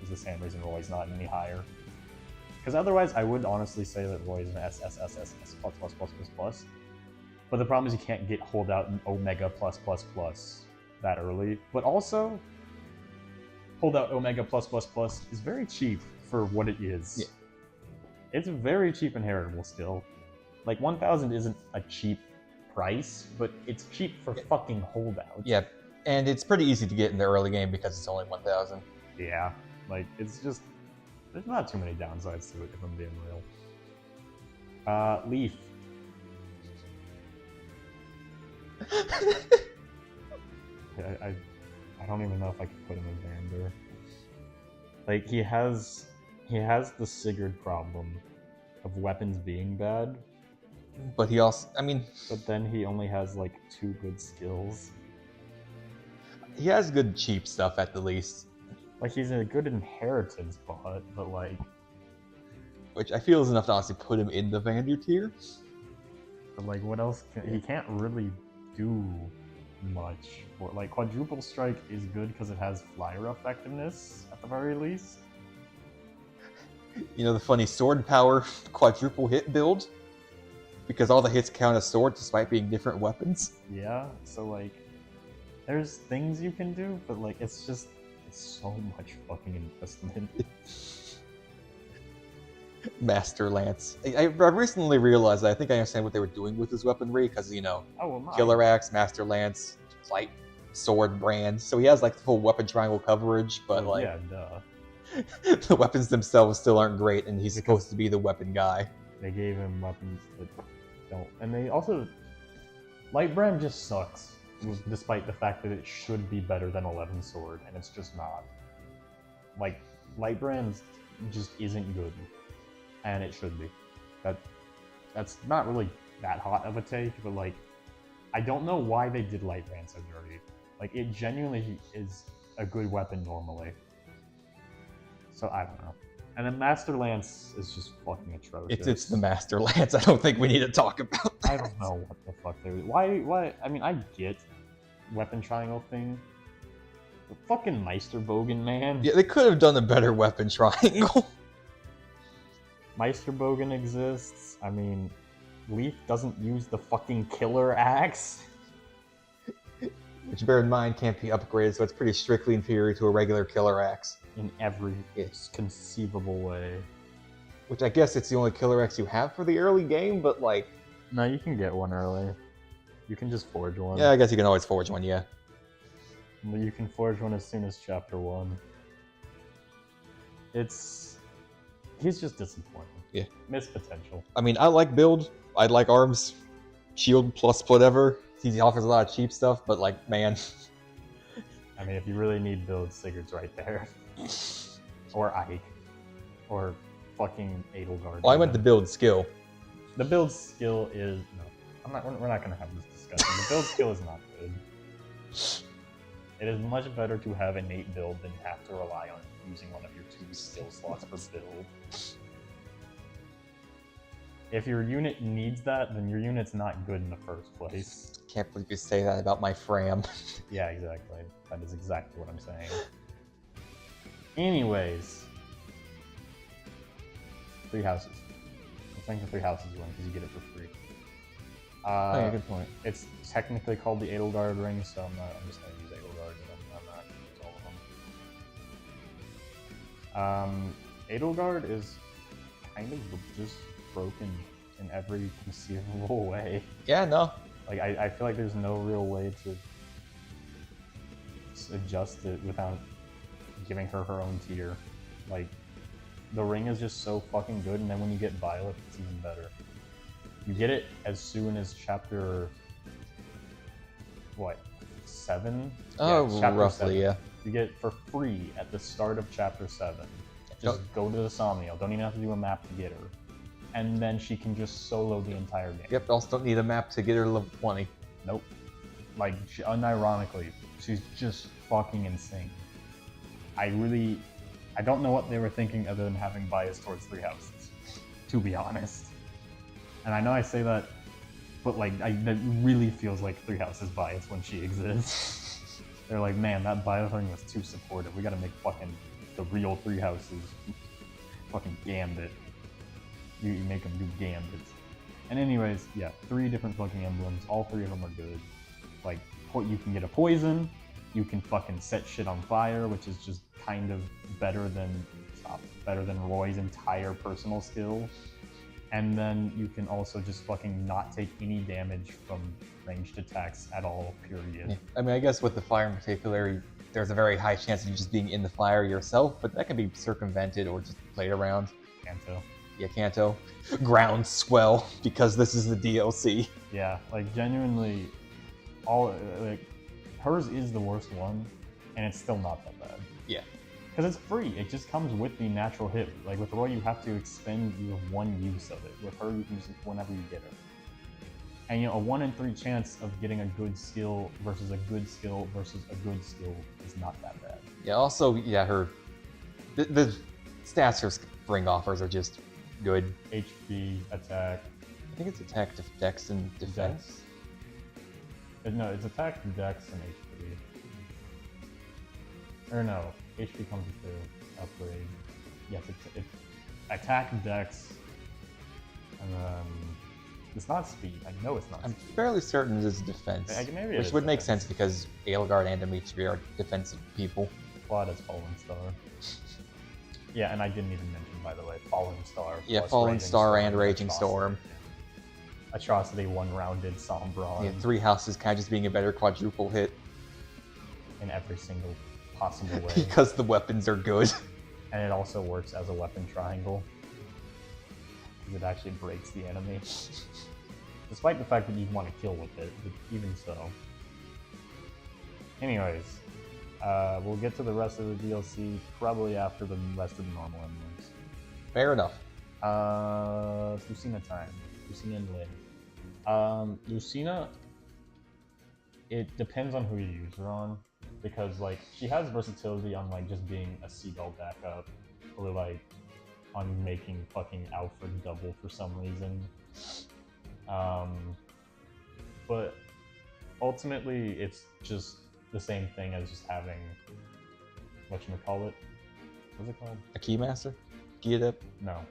Is the same reason Roy's not any higher. Because otherwise, I would honestly say that Roy is an SSSSS plus plus plus plus plus. But the problem is you can't get Holdout and Omega plus plus plus that early. But also, Holdout Omega plus plus plus is very cheap for what it is. Yeah. It's very cheap and heritable still. Like, 1,000 isn't a cheap price, but it's cheap for fucking Holdout. Yeah, and it's pretty easy to get in the early game because it's only 1,000. Yeah, like, it's just... There's not too many downsides to it, if I'm being real. Leaf. I don't even know if I could put him in Vander. Like, he has the Sigurd problem of weapons being bad. But he also, I mean... But then he only has, like, 2 good skills. He has good cheap stuff at the least. Like, he's a good inheritance bot, but, like... Which I feel is enough to honestly put him in the Vander tier. But, like, what else? He can't really do much. Like, Quadruple Strike is good because it has flyer effectiveness, at the very least. You know, the funny sword power quadruple hit build? Because all the hits count as sword despite being different weapons? Yeah, so, like, there's things you can do, but, like, it's just... It's so much fucking investment. Master Lance. I recently realized that I think I understand what they were doing with his weaponry, because, you know, Killer Axe, Master Lance, Light Sword brand. So he has, like, the full weapon triangle coverage, but, like... Yeah, duh. The weapons themselves still aren't great, and he's supposed to be the weapon guy. They gave him weapons that don't... And they also... Lightbrand just sucks, despite the fact that it should be better than 11 Sword, and it's just not. Like, Lightbrand just isn't good, and it should be. That's not really that hot of a take, but, like, I don't know why they did Lightbrand so dirty. Like, it genuinely is a good weapon normally. So, I don't know. And then Master Lance is just fucking atrocious. It's the Master Lance. I don't think we need to talk about that. I don't know what the fuck they... Why? I mean, I get weapon triangle thing. The fucking Meisterbogen, man. Yeah, they could have done a better weapon triangle. Meisterbogen exists. I mean, Leaf doesn't use the fucking Killer Axe. Which, bear in mind, can't be upgraded, so it's pretty strictly inferior to a regular Killer Axe. In every conceivable way. Which I guess it's the only Killer Axe you have for the early game, but, like... No, you can get one early. You can just forge one. Yeah, I guess you can always forge one, yeah. You can forge one as soon as Chapter 1. He's just disappointing. Yeah. Missed potential. I mean, I like build. I like arms. Shield plus whatever. He offers a lot of cheap stuff, but, like, man... I mean, if you really need builds, Sigurd's right there. Or Ike. Or fucking Edelgard. Well, I meant the build skill. The build skill is... No, we're not going to have this discussion. The build skill is not good. It is much better to have an 8 build than have to rely on using one of your 2 skill slots per build. If your unit needs that, then your unit's not good in the first place. Can't believe you say that about my Fram. Yeah, exactly. That is exactly what I'm saying. Anyways. 3 houses. I'm saying for 3 houses you win because you get it for free. Oh, yeah, good point. It's technically called the Edelgard ring, so I'm just going to use Edelgard, and I'm not going to use all of them. Edelgard is kind of just broken in every conceivable way. Yeah, no. Like, I feel like there's no real way to adjust it without giving her her own tier. Like, the ring is just so fucking good, and then when you get Violet, it's even better. You get it as soon as chapter... what? 7? Oh, yeah, chapter roughly, 7. yeah. You get it for free at the start of chapter 7. Just go to the Somniel. Don't even have to do a map to get her. And then she can just solo the entire game. Yep, also don't need a map to get her to level 20. Nope. Like, unironically, she's just fucking insane. I don't know what they were thinking other than having bias towards 3 houses, to be honest. And I know I say that, but like, that really feels like 3 houses bias when she exists. They're like, man, that bio thing was too supportive. We gotta make fucking the real 3 houses fucking Gambit. You make them do Gambits. And anyways, yeah, 3 different fucking emblems. All 3 of them are good. Like, you can get a poison. You can fucking set shit on fire, which is just kind of better than Roy's entire personal skill. And then you can also just fucking not take any damage from ranged attacks at all, period. Yeah. I mean, I guess with the fire in particular, there's a very high chance of you just being in the fire yourself, but that can be circumvented or just played around. Kanto. Yeah, Kanto. Groundswell, because this is the DLC. Yeah, like, genuinely, hers is the worst one, and it's still not that bad. Yeah. Because it's free, it just comes with the natural hit. Like, with Roy, you have to expend your 1 use of it. With her, you can use it whenever you get her. And, a 1 in 3 chance of getting a good skill versus a good skill versus a good skill is not that bad. Yeah, also, yeah, the stats her Spring offers are just good. HP, attack. I think it's attack, dex, and defense. No, it's attack, dex, and HP. Or no, HP comes with the upgrade. Yes, it's attack, dex, and then it's not speed. I know it's not I'm speed. fairly certain it's defense, Maybe which would make sense because Edelgard and Dimitri are defensive people. Claude is Fallen Star. Yeah, and I didn't even mention, by the way, Fallen Star. Yeah, Fallen Star and Raging Storm. Atrocity, 1-rounded Sombron. Yeah, 3 houses kind of just being a better quadruple hit. In every single possible way. Because the weapons are good. And it also works as a weapon triangle. Because it actually breaks the enemy. Despite the fact that you want to kill with it, but even so. Anyways, we'll get to the rest of the DLC probably after the rest of the normal emblems. Fair enough. It's Lucina time. Lucina and Lynn. Lucina, it depends on who you use her on. Because, like, she has versatility on, like, just being a seagull backup. Or, like, on making fucking Alfred double for some reason. But ultimately, it's just the same thing as just having, whatchamacallit? What's it called? A Keymaster? Key Adept? No.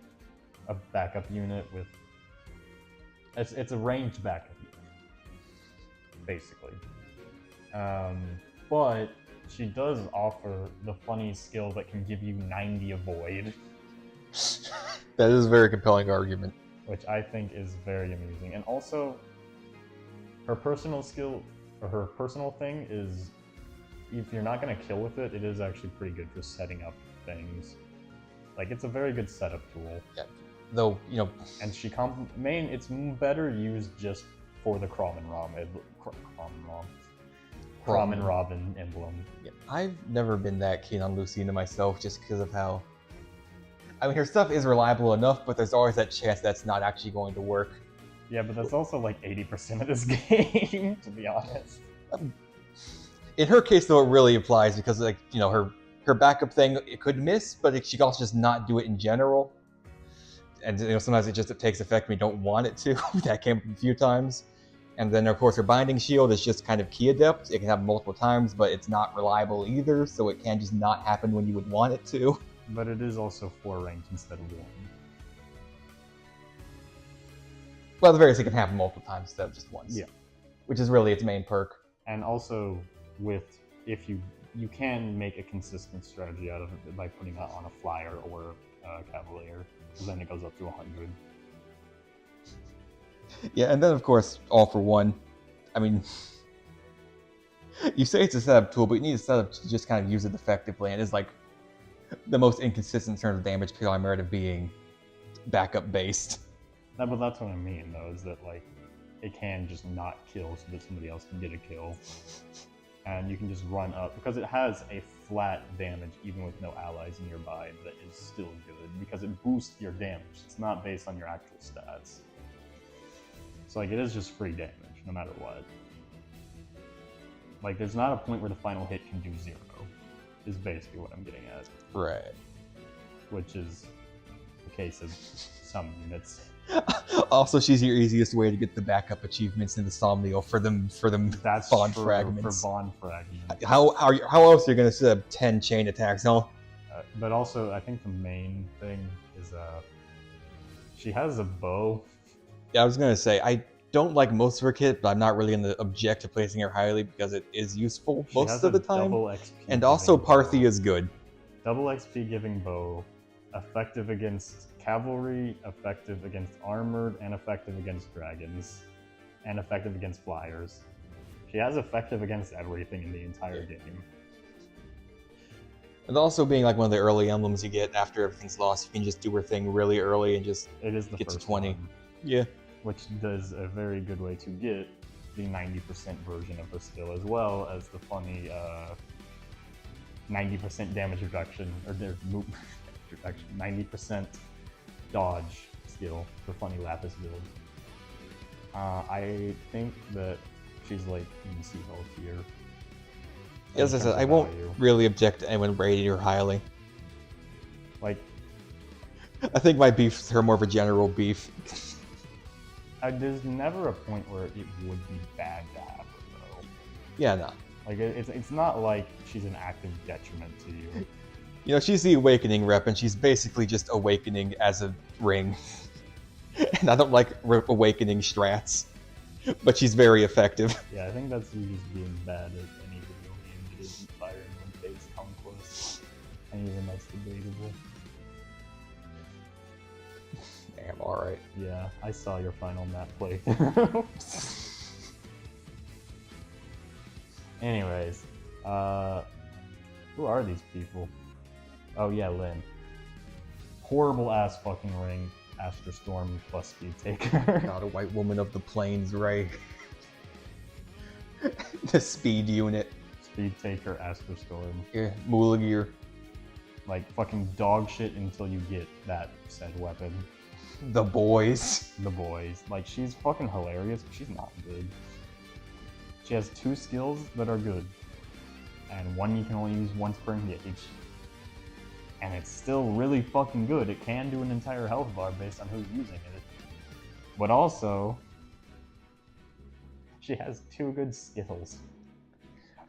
A backup unit with... It's a ranged backup unit, basically. But she does offer the funny skill that can give you 90 avoid. That is a very compelling argument. Which I think is very amusing. And also, her personal skill, or her personal thing is, if you're not going to kill with it, it is actually pretty good for setting up things. Like, it's a very good setup tool. Yeah. Though, And she it's better used just for the Crom and Rom. Prom and Robin emblem. Yeah, I've never been that keen on Lucina myself, just because of how. I mean, her stuff is reliable enough, but there's always that chance that's not actually going to work. Yeah, but that's also like 80% of this game, to be honest. In her case, though, it really applies because, like, you know, her backup thing, it could miss, but she can also just not do it in general. And, you know, sometimes it takes effect when you don't want it to. That came up a few times. And then, of course, her binding shield is just kind of key adept. It can happen multiple times, but it's not reliable either, so it can just not happen when you would want it to. But it is also 4 ranked instead of 1. Well, at the very least, it can happen multiple times instead of just once. Yeah. Which is really its main perk. And also, if you can make a consistent strategy out of it by putting it on a flyer or a cavalier, because then it goes up to 100. Yeah, and then of course, all for one. I mean, you say it's a setup tool, but you need a setup to just kind of use it effectively, and it's like the most inconsistent in terms of damage PLI merit of being backup based. No, but that's what I mean, though, is that like it can just not kill so that somebody else can get a kill. And you can just run up, because it has a flat damage even with no allies nearby that is still good, because it boosts your damage. It's not based on your actual stats. So like it is just free damage, no matter what. Like there's not a point where the final hit can do 0, is basically what I'm getting at. Right. Which is the case of some units. Also, she's your easiest way to get the backup achievements in the Somnio for them That's bond true, fragments. for bond fragments. How else are you gonna set up 10 chain attacks, huh? But also, I think the main thing is she has a bow. Yeah, I was gonna say I don't like most of her kit, but I'm not really gonna object to placing her highly because it is useful most of the time. Double XP and also Parthi bow. is good. Double XP giving bow, effective against cavalry, effective against armored, and effective against dragons, and effective against flyers. She has effective against everything in the entire game. And also being like one of the early emblems you get after everything's lost, you can just do her thing really early and just It is the get to first 20. one, Yeah. which does a very good way to get the 90% version of her skill, as well as the funny 90% damage reduction, or their move reduction, 90% dodge skill for funny Lapis build. I think that she's like in C level tier. As I said, I won't really object to anyone rating her highly. Like, I think my beef is her more of a general beef. there's never a point where it would be bad to have her, though. Yeah, no. Like, it's not like she's an active detriment to you. You know, she's the Awakening rep, and she's basically just Awakening as a ring. And I don't like Awakening strats, but she's very effective. Yeah, I think that's you just being bad at any video game that isn't Fire Emblem-based Conquest. And even that's debatable. Damn, alright. Yeah, I saw your final map playthrough. Anyways, who are these people? Oh yeah, Lynn. Horrible ass fucking ring, Astra Storm plus Speed Taker. God, a white woman of the plains, Ray. The speed unit. Speed Taker, Astra Storm. Yeah, Mulagir. Like fucking dog shit until you get that said weapon. The boys. The boys. Like, she's fucking hilarious, but she's not good. She has 2 skills that are good, and one you can only use once per engage. And it's still really fucking good. It can do an entire health bar based on who's using it. But also, she has 2 good skills.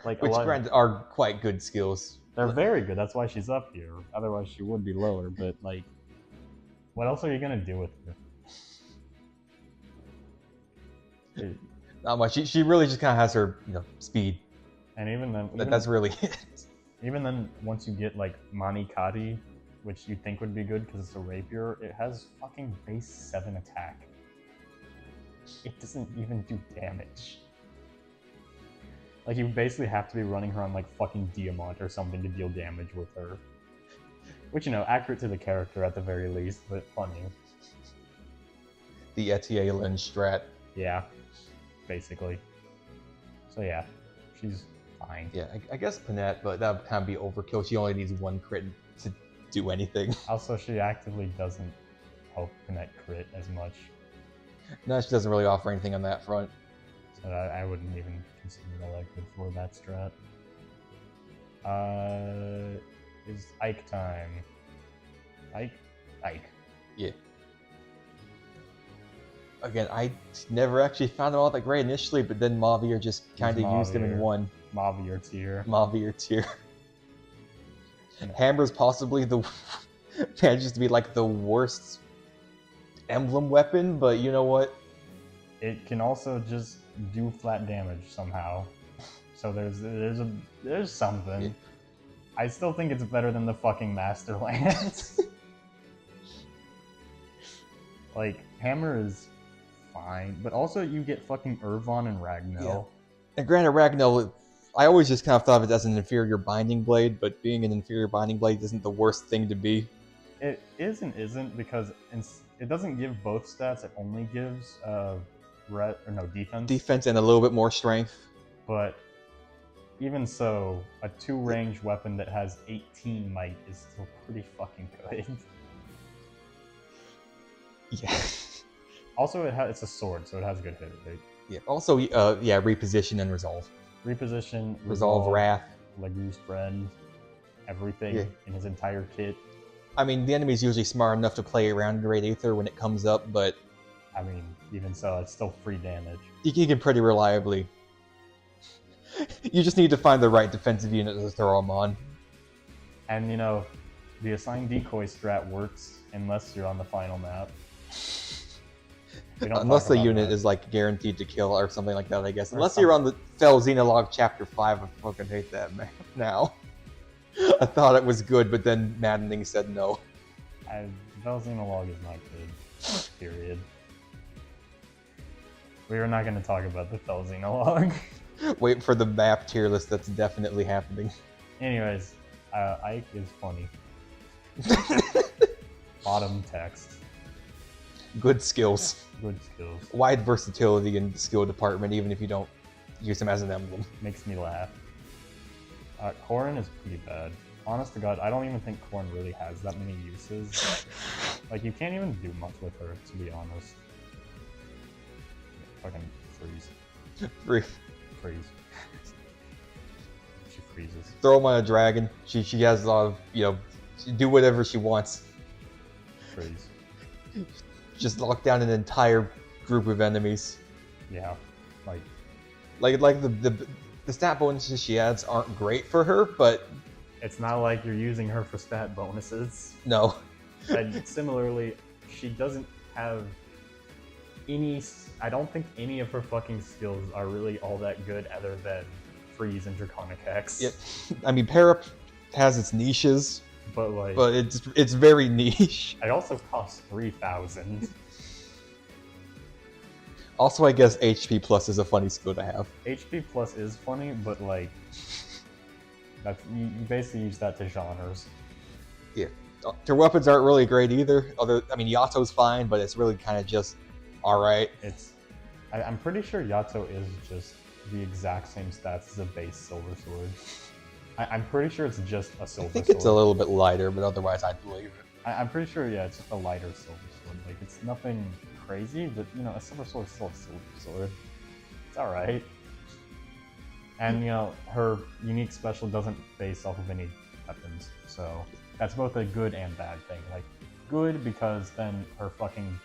Like, Which, granted, are quite good skills. They're very good, that's why she's up here. Otherwise she would be lower, but like, what else are you gonna do with her? Not much. She really just kind of has her, you know, speed. And even then, That's really it. Even then, once you get like Manikati, which you think would be good because it's a rapier, it has fucking base 7 attack. It doesn't even do damage. Like, you basically have to be running her on like fucking Diamant or something to deal damage with her. Which, you know, accurate to the character at the very least, but funny. The Etienne strat. Yeah, basically. So yeah, she's fine. Yeah, I guess Panette, but that would kind of be overkill. She only needs 1 crit to do anything. Also, she actively doesn't help Panette crit as much. No, she doesn't really offer anything on that front. So I wouldn't even consider that good for that strat. Is Ike time. Ike. Yeah. Again, I never actually found them all that great initially, but then Mavier just kind of used them in one. Mavier tier. Mavier tier. Hammer's possibly manages to be like the worst emblem weapon, but you know what? It can also just do flat damage somehow. So there's something. Yeah. I still think it's better than the fucking Master Lance. Like, Hammer is fine, but also you get fucking Irvon and Ragnell. Yeah. And granted, Ragnell, I always just kind of thought of it as an inferior binding blade, but being an inferior binding blade isn't the worst thing to be. It is and isn't, because it doesn't give both stats. It only gives defense. Defense and a little bit more strength. But even so, a 2-range weapon that has 18 might is still pretty fucking good. Yeah. Also, it's a sword, so it has good hit rate. Yeah. Also, reposition and resolve. Reposition, Resolve, wrath. Legu's friend, everything in his entire kit. I mean, the enemy's usually smart enough to play around Great Aether when it comes up, but I mean, even so, it's still free damage. You can pretty reliably. You just need to find the right defensive unit to throw them on. And, the assigned decoy strat works unless you're on the final map. Unless the unit is, like, guaranteed to kill or something like that, I guess. Unless you're on the Fell Xenologue Chapter 5, I fucking hate that map now. I thought it was good, but then Maddening said no. Fell Xenologue is not good. Period. We are not going to talk about the Fell Xenologue. Wait for the map tier list, that's definitely happening. Anyways, Ike is funny. Bottom text. Good skills. Good skills. Wide versatility in the skill department, even if you don't use him as an emblem. Makes me laugh. Corrin is pretty bad. Honest to God, I don't even think Corrin really has that many uses. Like, you can't even do much with her, to be honest. Fucking freeze. Freeze. She freezes. Throw him on a dragon. She has a lot of, do whatever she wants. Freeze. Just lock down an entire group of enemies. Yeah. Like the stat bonuses she adds aren't great for her, but it's not like you're using her for stat bonuses. No. And similarly, she doesn't have any. I don't think any of her fucking skills are really all that good, other than freeze and draconic hex. Yep. I mean, Parap has its niches, but it's very niche. It also costs 3,000. Also, I guess HP plus is a funny skill to have. HP plus is funny, but you basically use that to genres. Yeah, their weapons aren't really great either. Yato's fine, but it's really kind of just all right. I'm pretty sure Yato is just the exact same stats as a base Silver Sword. I'm pretty sure it's just a Silver Sword. I think it's a little bit lighter, but otherwise I'd believe it. I'm pretty sure, it's just a lighter Silver Sword. Like, it's nothing crazy, but, a Silver Sword is still a Silver Sword. It's alright. And, her unique special doesn't base off of any weapons, so that's both a good and bad thing. Like, good because then her fucking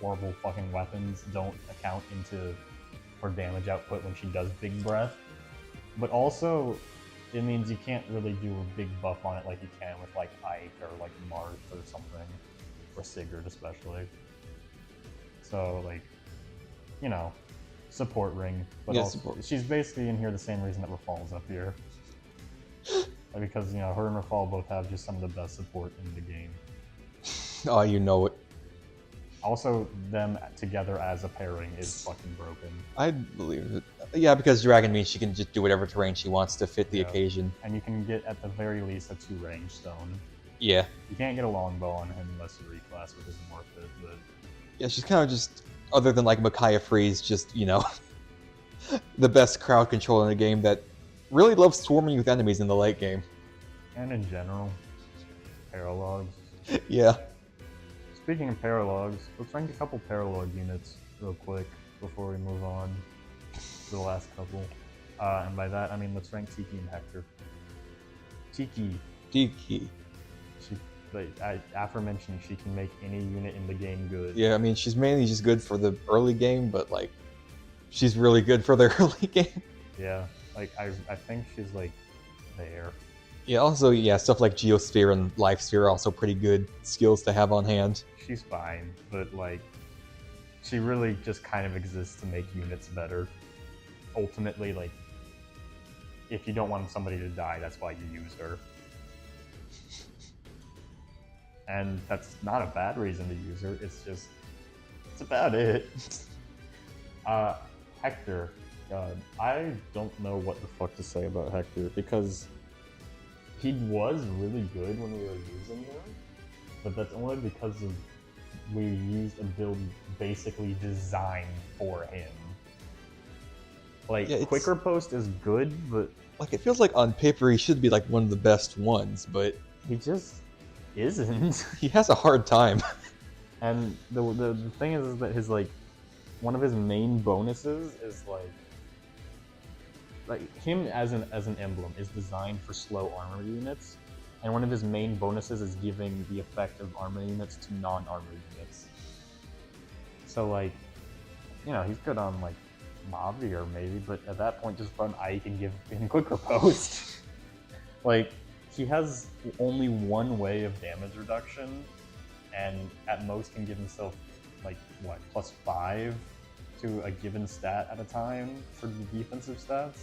horrible fucking weapons don't account into her damage output when she does Big Breath. But also, it means you can't really do a big buff on it like you can with, like, Ike or, like, Marth or something. Or Sigurd, especially. So, like, support ring. But yeah, also, she's basically in here the same reason that Rafal's up here. Because, her and Rafal both have just some of the best support in the game. Oh, you know it. Also, them together as a pairing is fucking broken. I believe it. Yeah, because Dragon means she can just do whatever terrain she wants to fit the occasion. And you can get, at the very least, a 2-range stone. Yeah. You can't get a longbow on him unless you reclass, which isn't worth it, but... Yeah, she's kind of just, other than, like, Micaiah Freeze, just, the best crowd control in a game that really love swarming with enemies in the late game. And in general, paralogs. Yeah. Speaking of paralogs, let's rank a couple paralog units real quick before we move on to the last couple. And by that, I mean let's rank Tiki and Hector. Tiki. She, aforementioned, she can make any unit in the game good. Yeah, I mean, she's mainly just good for the early game, but like, she's really good for the early game. Yeah, like I think she's like there. Yeah, also, yeah, stuff like Geosphere and Life Sphere are also pretty good skills to have on hand. She's fine, but like, she really just kind of exists to make units better. Ultimately, like, if you don't want somebody to die, that's why you use her. And that's not a bad reason to use her, it's just, it's about it. Hector, God, I don't know what the fuck to say about Hector, because he was really good when we were using him, but that's only because of we used a build basically designed for him. Like, Yeah, Quicker Post is good, but like, it feels like on paper he should be like one of the best ones, but he just isn't. he has a hard time. And the thing is that his, like, one of his main bonuses is like him as an emblem is designed for slow armor units, and one of his main bonuses is giving the effect of armor units to non-armor units. So, like, you know, he's good on like Mavier maybe, but at that point just run Ike and give him Quicker Post. Like, he has only one way of damage reduction, and at most can give himself like what, +5 to a given stat at a time for the defensive stats.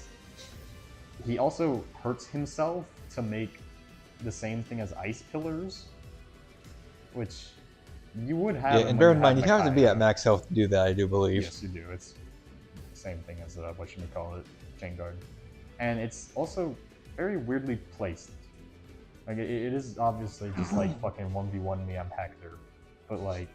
He also hurts himself to make the same thing as Ice Pillars, which you would have. Yeah, and bear in mind, you have to be at max health to do that, I do believe. Yes, you do. It's the same thing as whatchamacallit, Chain Guard. And it's also very weirdly placed. Like, it is obviously just like fucking 1v1 me, I'm Hector. But like,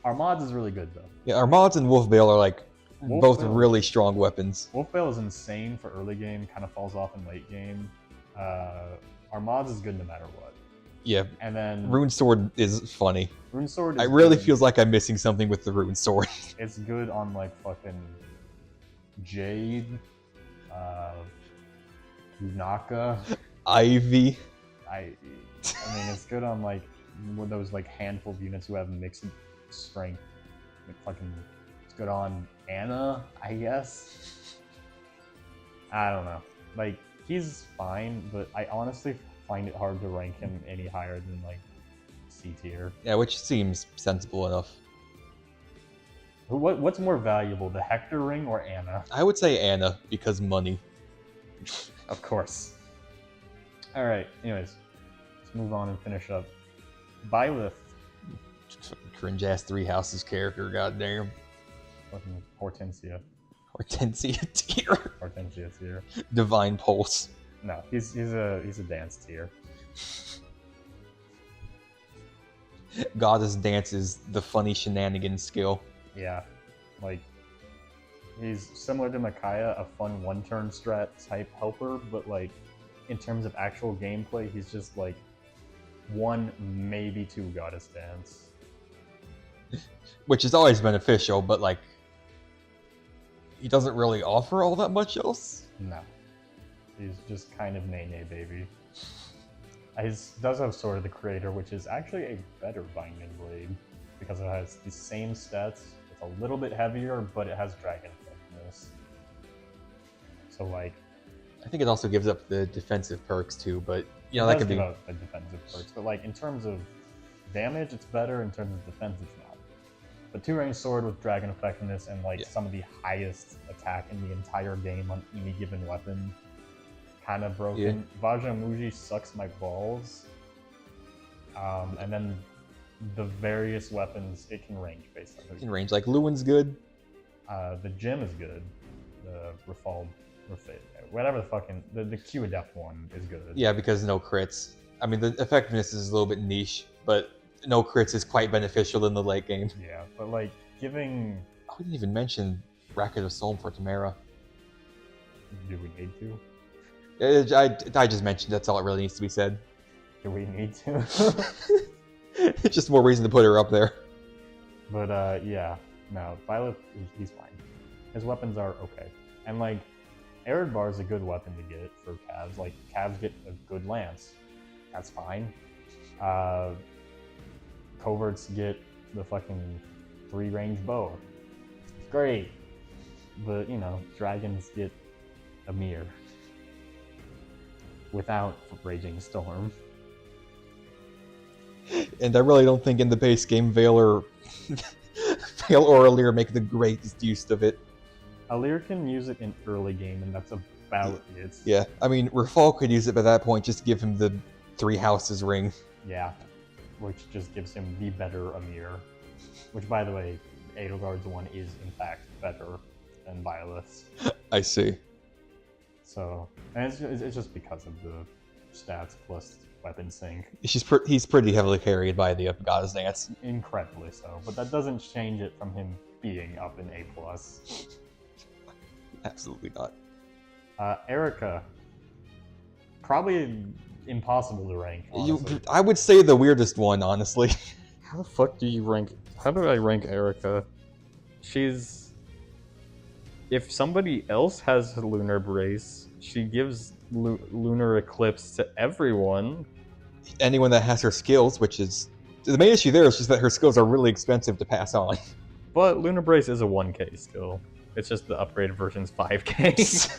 our mods is really good though. Yeah, our mods and Wolfbale are like both really strong weapons. Wolfbale is insane for early game, kind of falls off in late game. Our mods is good no matter what. Yeah, and then Rune Sword is funny. Rune Sword is I really good. feels like I'm missing something with the Rune Sword. It's good on like fucking Jade, Unaka, Ivy. I mean, it's good on like those like handful of units who have mixed strength. Like, fucking, it's good on Anna, I guess. I don't know. Like, he's fine, but I honestly find it hard to rank him any higher than like C tier. Yeah, which seems sensible enough. What's more valuable, the Hector ring or Anna? I would say Anna, because money. Of course. Alright, anyways. Let's move on and finish up. Byleth. Cringe ass Three Houses character, goddamn. Fucking Hortensia. Hortensia tier. Hortensia tier. Divine Pulse. No, he's a dance tier. Goddess Dance is the funny shenanigans skill. Yeah, like, he's similar to Micaiah, a fun one-turn strat type helper, but like, in terms of actual gameplay, he's just like 1, maybe 2 Goddess Dance. Which is always beneficial, but like, he doesn't really offer all that much else. No. He's just kind of Nene baby. He does have Sword of the Creator, which is actually a better Binding Blade, because it has the same stats. It's a little bit heavier, but it has Dragon Effectiveness. So like, I think it also gives up the defensive perks too, but you know, that could be a defensive perks. But like, in terms of damage, it's better. In terms of defense, it's not. But 2-range sword with Dragon Effectiveness and like some of the highest attack in the entire game on any given weapon. Kind of broken. Yeah. Vajamuji sucks my balls. And then the various weapons it can range based on. It can range. Like Lewin's good. The gem is good. The whatever the fucking the Q adept one is good. Yeah, because no crits. I mean, the effectiveness is a little bit niche, but no crits is quite beneficial in the late game. Yeah, but like giving. I didn't even mention Racket of Soul for Tamara. Do we need to? I just mentioned that's all it really needs to be said. Do we need to? It's just more reason to put her up there. But yeah, no, Violet, he's fine. His weapons are okay. And like, Eridbar is a good weapon to get for Cavs. Like, Cavs get a good lance. That's fine. Coverts get the fucking 3-range bow. It's great. But, you know, dragons get a mirror. Without Raging Storm. And I really don't think in the base game Veil or Alir make the greatest use of it. Alir can use it in early game, and that's about it. Yeah, I mean, Rafal could use it by that point, just to give him the 3 houses ring. Yeah, which just gives him the better Amir. Which, by the way, Edelgard's one is, in fact, better than Violet's. I see. So, and it's just because of the stats plus weapon sync. He's pretty heavily carried by the Goddess Dance. Incredibly so, but that doesn't change it from him being up in A+. Absolutely not. Erica. Probably impossible to rank, honestly. I would say the weirdest one, honestly. How the fuck do you rank... How do I rank Erica? She's... If somebody else has Lunar Brace, she gives Lunar Eclipse to everyone. Anyone that has her skills, which is... The main issue there is just that her skills are really expensive to pass on. But Lunar Brace is a 1k skill. It's just the upgraded version's 5k.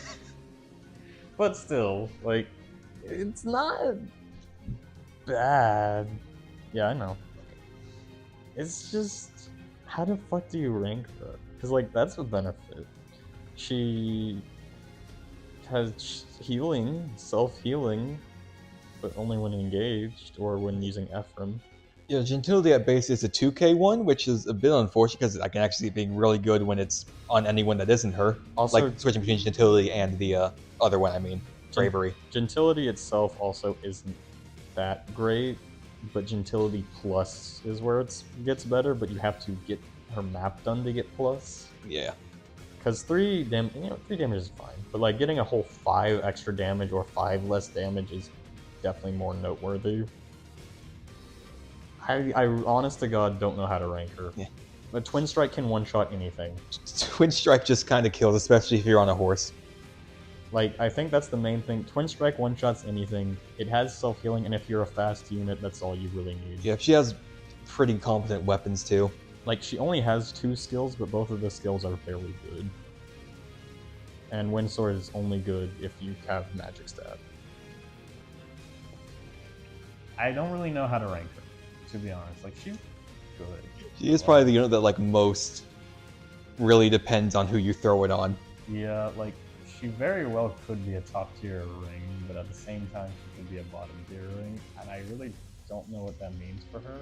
But still, like, it's not bad. Yeah, I know. It's just, how the fuck do you rank her? Because, like, that's a benefit. She has healing, self-healing, but only when engaged or when using Ephraim. Yeah, Gentility at base is a 2k one, which is a bit unfortunate because I can actually be really good when it's on anyone that isn't her. Also, like switching between Gentility and the other one, I mean, Bravery. Gentility itself also isn't that great, but Gentility Plus is where it gets better, but you have to get her map done to get Plus. Yeah. Because 3 damage is fine, but like getting a whole 5 extra damage or 5 less damage is definitely more noteworthy. I honest to God don't know how to rank her. Yeah. But Twin Strike can one-shot anything. Twin Strike just kind of kills, especially if you're on a horse. Like, I think that's the main thing. Twin Strike one-shots anything. It has self-healing, and if you're a fast unit, that's all you really need. Yeah, she has pretty competent weapons too. Like, she only has 2 skills, but both of the skills are fairly good. And Windsword is only good if you have Magic Stab. I don't really know how to rank her, to be honest. Like, she's good. She is probably the unit that, like, most really depends on who you throw it on. Yeah, like, she very well could be a top-tier ring, but at the same time, she could be a bottom-tier ring, and I really don't know what that means for her.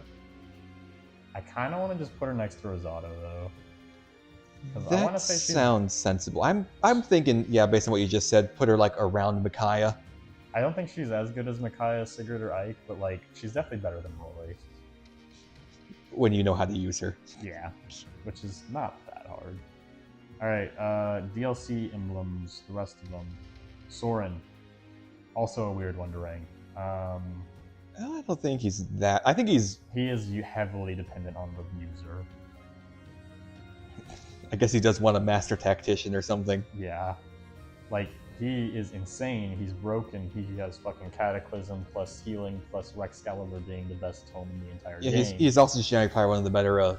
I kind of want to just put her next to Rosado, though. That I want to say sounds sensible. I'm thinking, yeah, based on what you just said, put her, like, around Micaiah. I don't think she's as good as Micaiah, Sigurd, or Ike, but, like, she's definitely better than Roy. When you know how to use her. Yeah, which is not that hard. Alright, DLC emblems, the rest of them. Soren, also a weird one to rank. I don't think he's that. I think he's... He is heavily dependent on the user. I guess he does want a master tactician or something. Yeah. Like, he is insane. He's broken. He has fucking Cataclysm plus healing plus Rexcalibur being the best tome in the entire game. He's also just generally probably one of the better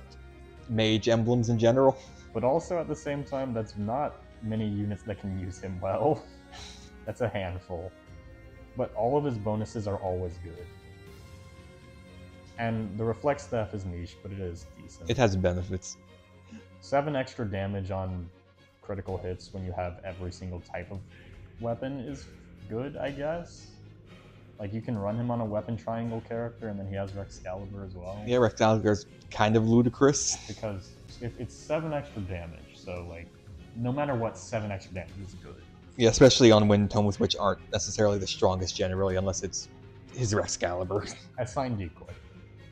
mage emblems in general. But also at the same time, that's not many units that can use him well. That's a handful. But all of his bonuses are always good. And the Reflect Staff is niche, but it is decent. It has benefits. 7 extra damage on critical hits when you have every single type of weapon is good, I guess. Like, you can run him on a weapon triangle character, and then he has Rexcalibur as well. Yeah, Rexcalibur's kind of ludicrous. Because it's 7 extra damage, so, like, no matter what, 7 extra damage is good. Yeah, especially on wind tomes, which aren't necessarily the strongest generally, unless it's his Rexcalibur. Assign Decoy.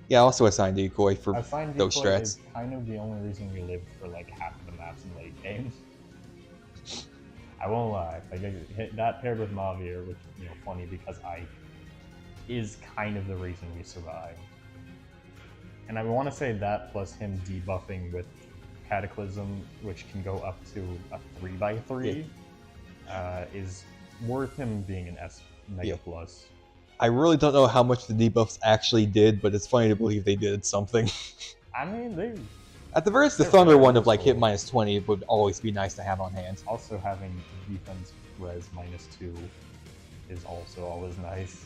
Yeah, also assign Decoy for Assign those Decoy strats. is kind of the only reason we lived for, like, half of the maps in late game. I won't lie. Like that paired with Mavir, which funny because Ike is kind of the reason we survived. And I want to say that plus him debuffing with Cataclysm, which can go up to a 3x3, is worth him being an S Mega Plus. I really don't know how much the debuffs actually did, but it's funny to believe they did something. I mean, they... At the very least, the Thunder one of like hit -20 would always be nice to have on hand. Also having defense res -2 is also always nice.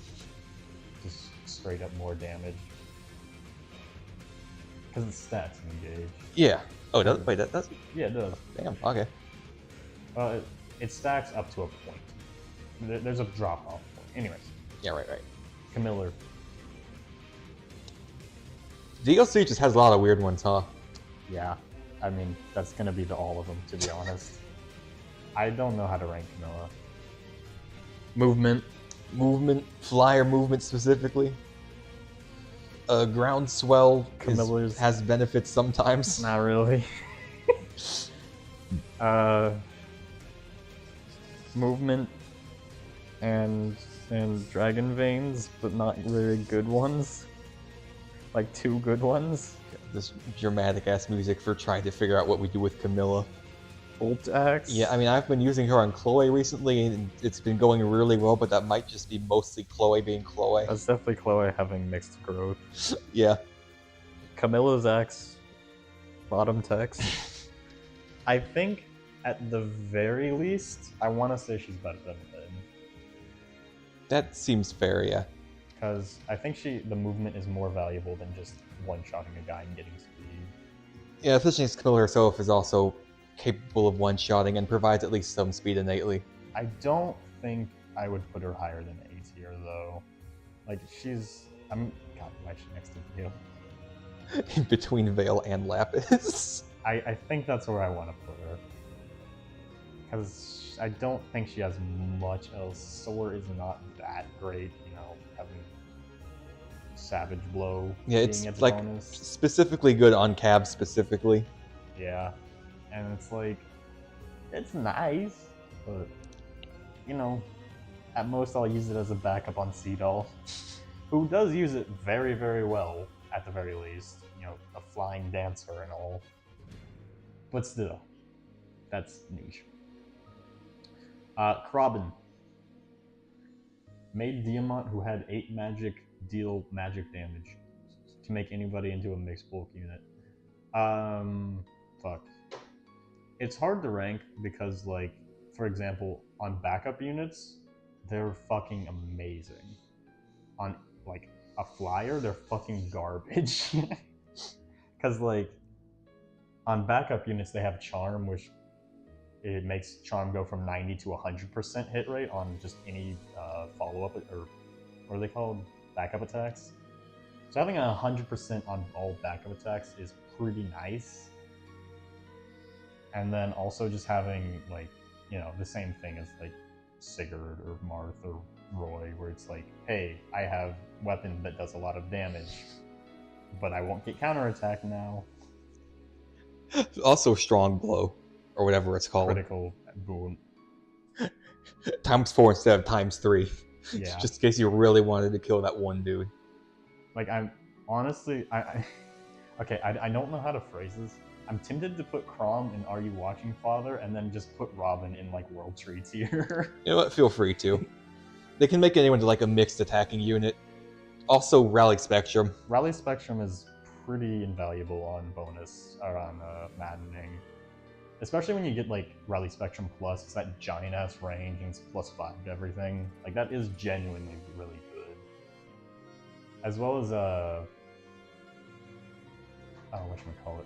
Just straight up more damage. Because it's stats engage. Yeah. Oh, wait, that does? Yeah, it does. Damn, okay. Well, it stacks up to a point. There's a drop-off point. Anyways. Yeah, right. Camiller. DLC just has a lot of weird ones, huh? Yeah. I mean, that's going to be to all of them, to be honest. I don't know how to rank Camilla. Movement, flyer movement specifically. Groundswell has benefits sometimes. Not really. Movement and Dragon Veins, but not really good ones. Like 2 good ones. This dramatic ass music for trying to figure out what we do with Camilla. Ult Axe? Yeah, I mean, I've been using her on Chloe recently, and it's been going really well, but that might just be mostly Chloe being Chloe. That's definitely Chloe having mixed growth. Yeah. Camilla's Axe, bottom text. I think, at the very least, I want to say she's better than Lynn. That seems fair, yeah. Because I think the movement is more valuable than just one-shotting a guy and getting speed. Yeah, especially since Camilla herself is also capable of one-shotting and provides at least some speed innately. I don't think I would put her higher than A tier, though. Like, God, why is she next to Veil? In between Veil and Lapis. I think that's where I want to put her. Because I don't think she has much else. Soar is not that great, having Savage Blow. Yeah, it's like bonus. Specifically good on Cab specifically. Yeah. And it's like, it's nice, but, at most I'll use it as a backup on Seadoll, who does use it very, very well, at the very least. A flying dancer and all. But still, that's niche. Krobin. Made Diamant who had 8 magic deal magic damage to make anybody into a mixed bulk unit. Fuck. It's hard to rank because, like, for example, on backup units, they're fucking amazing. On, like, a flyer, they're fucking garbage. Because, like, on backup units, they have Charm, which it makes Charm go from 90 to 100% hit rate on just any follow-up, or what are they called? Backup attacks. So having 100% on all backup attacks is pretty nice. And then also just having, like, the same thing as, like, Sigurd or Marth or Roy, where it's like, hey, I have weapon that does a lot of damage, but I won't get counterattack now. Also Strong Blow, or whatever it's called. Critical boon. ×4 instead of ×3. Yeah. Just in case you really wanted to kill that one dude. Like, I'm honestly, okay, I don't know how to phrase this. I'm tempted to put Chrom in Are You Watching, Father, and then just put Robin in, like, World Tree tier. You know what? Feel free to. They can make anyone to, like, a mixed attacking unit. Also, Rally Spectrum. Rally Spectrum is pretty invaluable on bonus, or on Maddening. Especially when you get, like, Rally Spectrum Plus. It's that giant-ass range, and it's +5 to everything. Like, that is genuinely really good. As well as, whatchamacallit.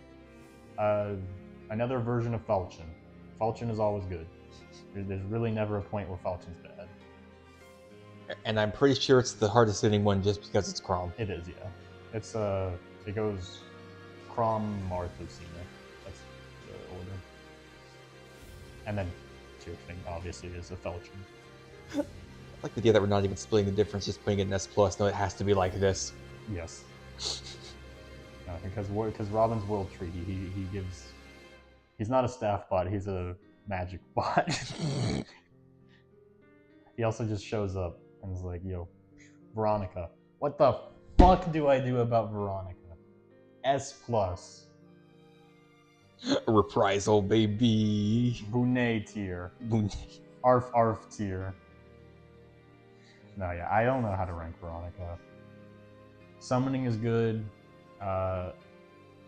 Another version of Falchion. Falchion is always good. There's really never a point where Falchion's bad. And I'm pretty sure it's the hardest hitting one just because it's Chrom. It is, yeah. It's it goes Chrom, Marth, Lucina. That's the order. And then tier thing obviously is a Falchion. I like the idea that we're not even splitting the difference, just putting it in S+. No, it has to be like this. Yes. Because Robin's World Tree, he gives... He's not a staff bot, he's a magic bot. He also just shows up and is like, yo, Veronica. What the fuck do I do about Veronica? S+. Reprisal, baby. Boone tier. Arf Arf tier. No, yeah, I don't know how to rank Veronica. Summoning is good.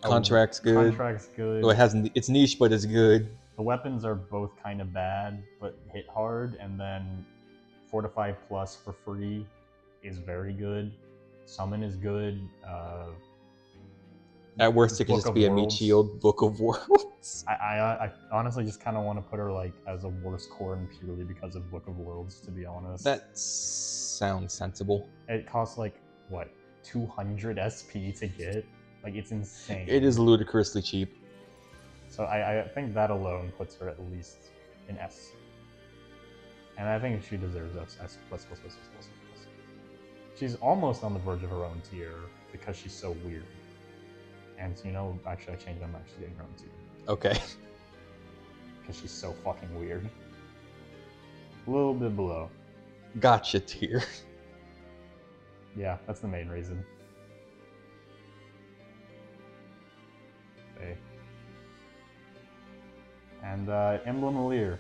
Contract's good. Contract's good. Well, it's niche, but it's good. The weapons are both kind of bad, but hit hard, and then Fortify Plus for free is very good. Summon is good. At worst, it could Book just of be a meat Worlds. shield. Book of Worlds. I honestly just kind of want to put her like as a worse Corrin purely because of Book of Worlds, to be honest. That sounds sensible. It costs like, what, 200 SP to get? Like, it's insane. It is ludicrously cheap. So I think that alone puts her at least an S. And I think she deserves S+++++++. She's almost on the verge of her own tier because she's so weird. And you know, actually I changed, I'm actually getting her own tier. Okay. Because she's so fucking weird. A little bit below. Gotcha tier. Yeah, that's the main reason. Okay. And Emblem Alir.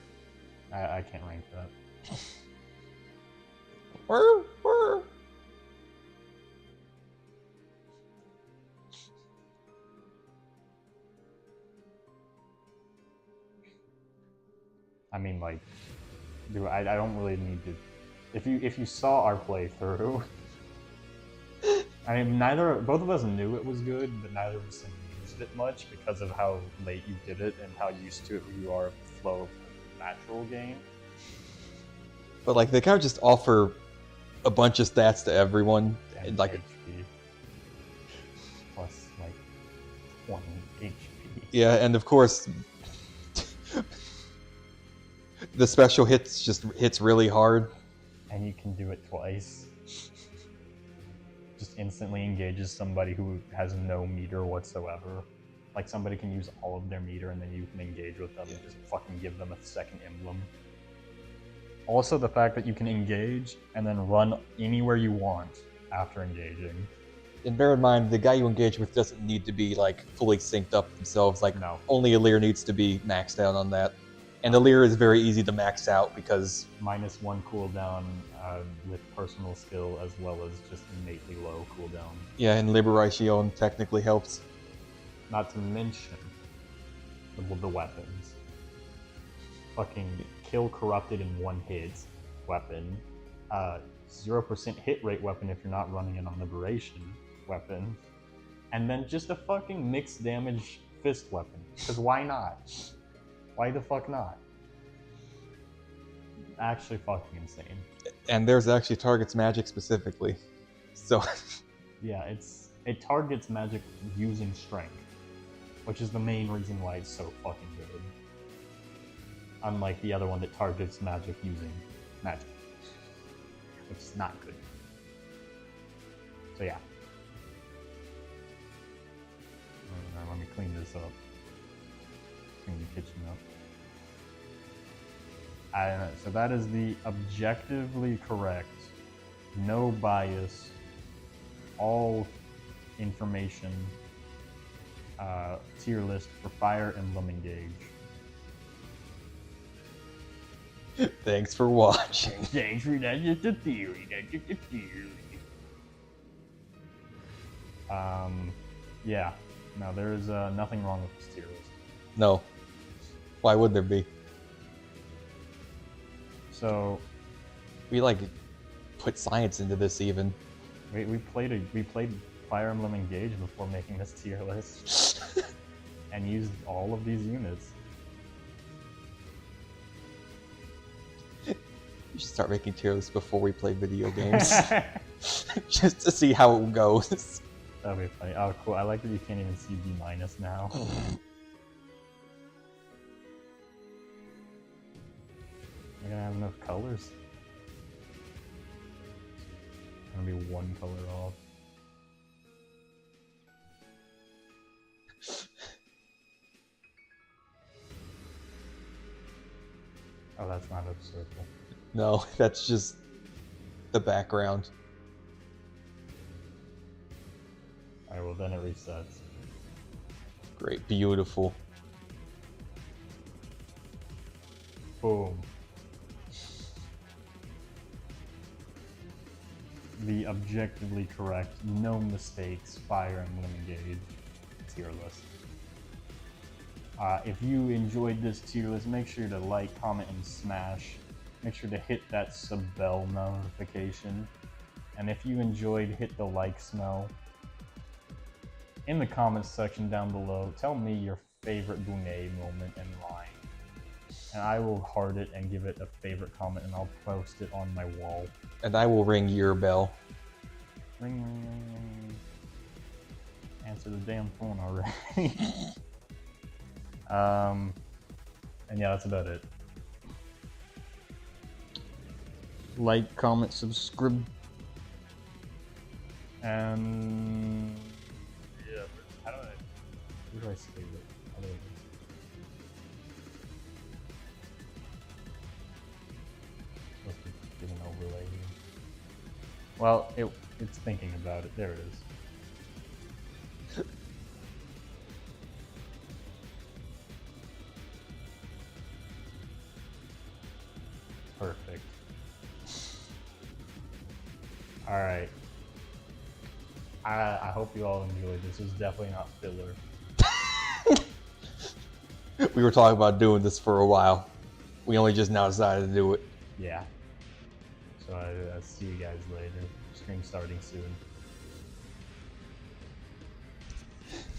I can't rank that. I mean, like, dude, I don't really need to. If you saw our playthrough, I mean, both of us knew it was good, but neither of us used it much because of how late you did it and how used to it you are of the flow of the natural game. But like, they kind of just offer a bunch of stats to everyone, and like HP plus like 20 HP. Yeah, and of course, the special hits really hard. And you can do it twice. Just instantly engages somebody who has no meter whatsoever. Like, somebody can use all of their meter and then you can engage with them and just fucking give them a second emblem. Also, the fact that you can engage and then run anywhere you want after engaging. And bear in mind, the guy you engage with doesn't need to be like fully synced up themselves. Like, No. Only Alir needs to be maxed out on that. And Alir is very easy to max out because -1 cooldown with personal skill, as well as just innately low cooldown. yeah, and Liberation technically helps. Not to mention the weapons. Fucking kill corrupted in 1 hit weapon. 0% hit rate weapon if you're not running it on Liberation weapon. And then just a fucking mixed damage fist weapon. Because why not? Why the fuck not? Actually fucking insane. And there's actually targets magic specifically. So Yeah, it targets magic using strength, which is the main reason why it's so fucking good. Unlike the other one that targets magic using magic, which is not good. So yeah. Let me clean this up. Clean the kitchen up. So that is the objectively correct, no bias, all information tier list for Fire Emblem Engage. thanks for watching. Thanks for that, just a theory. That's just a theory. Yeah. No, there's nothing wrong with this tier list. No. Why would there be? So We like put science into this even. we played Fire Emblem Engage before making this tier list, and used all of these units. We should start making tier lists before we play video games. Just to see how it goes. That'd be funny. Oh, cool. I like that you can't even see B- now. Am I gonna have enough colors? Gonna be 1 color off. that's not a circle. No, that's just the background. Alright, well then it resets. Great, beautiful. Boom. The objectively correct, no mistakes, Fire Emblem Engage tier list. If you enjoyed this tier list, make sure to like, comment, and smash. Make sure to hit that sub bell notification. And if you enjoyed, hit the like smell. In the comments section down below, tell me your favorite Boone moment and line. And I will heart it and give it a favorite comment, and I'll post it on my wall. And I will ring your bell. Ring, ring, ring, ring. Answer the damn phone already. And yeah, that's about it. Like, comment, subscribe. And yeah, how do I save it? How do I supposed to give an overlay here. Well, it's thinking about it. There it is. Perfect. Alright. I hope you all enjoyed. This was definitely not filler. We were talking about doing this for a while. We only just now decided to do it. Yeah. So I'll see you guys later. Stream starting soon.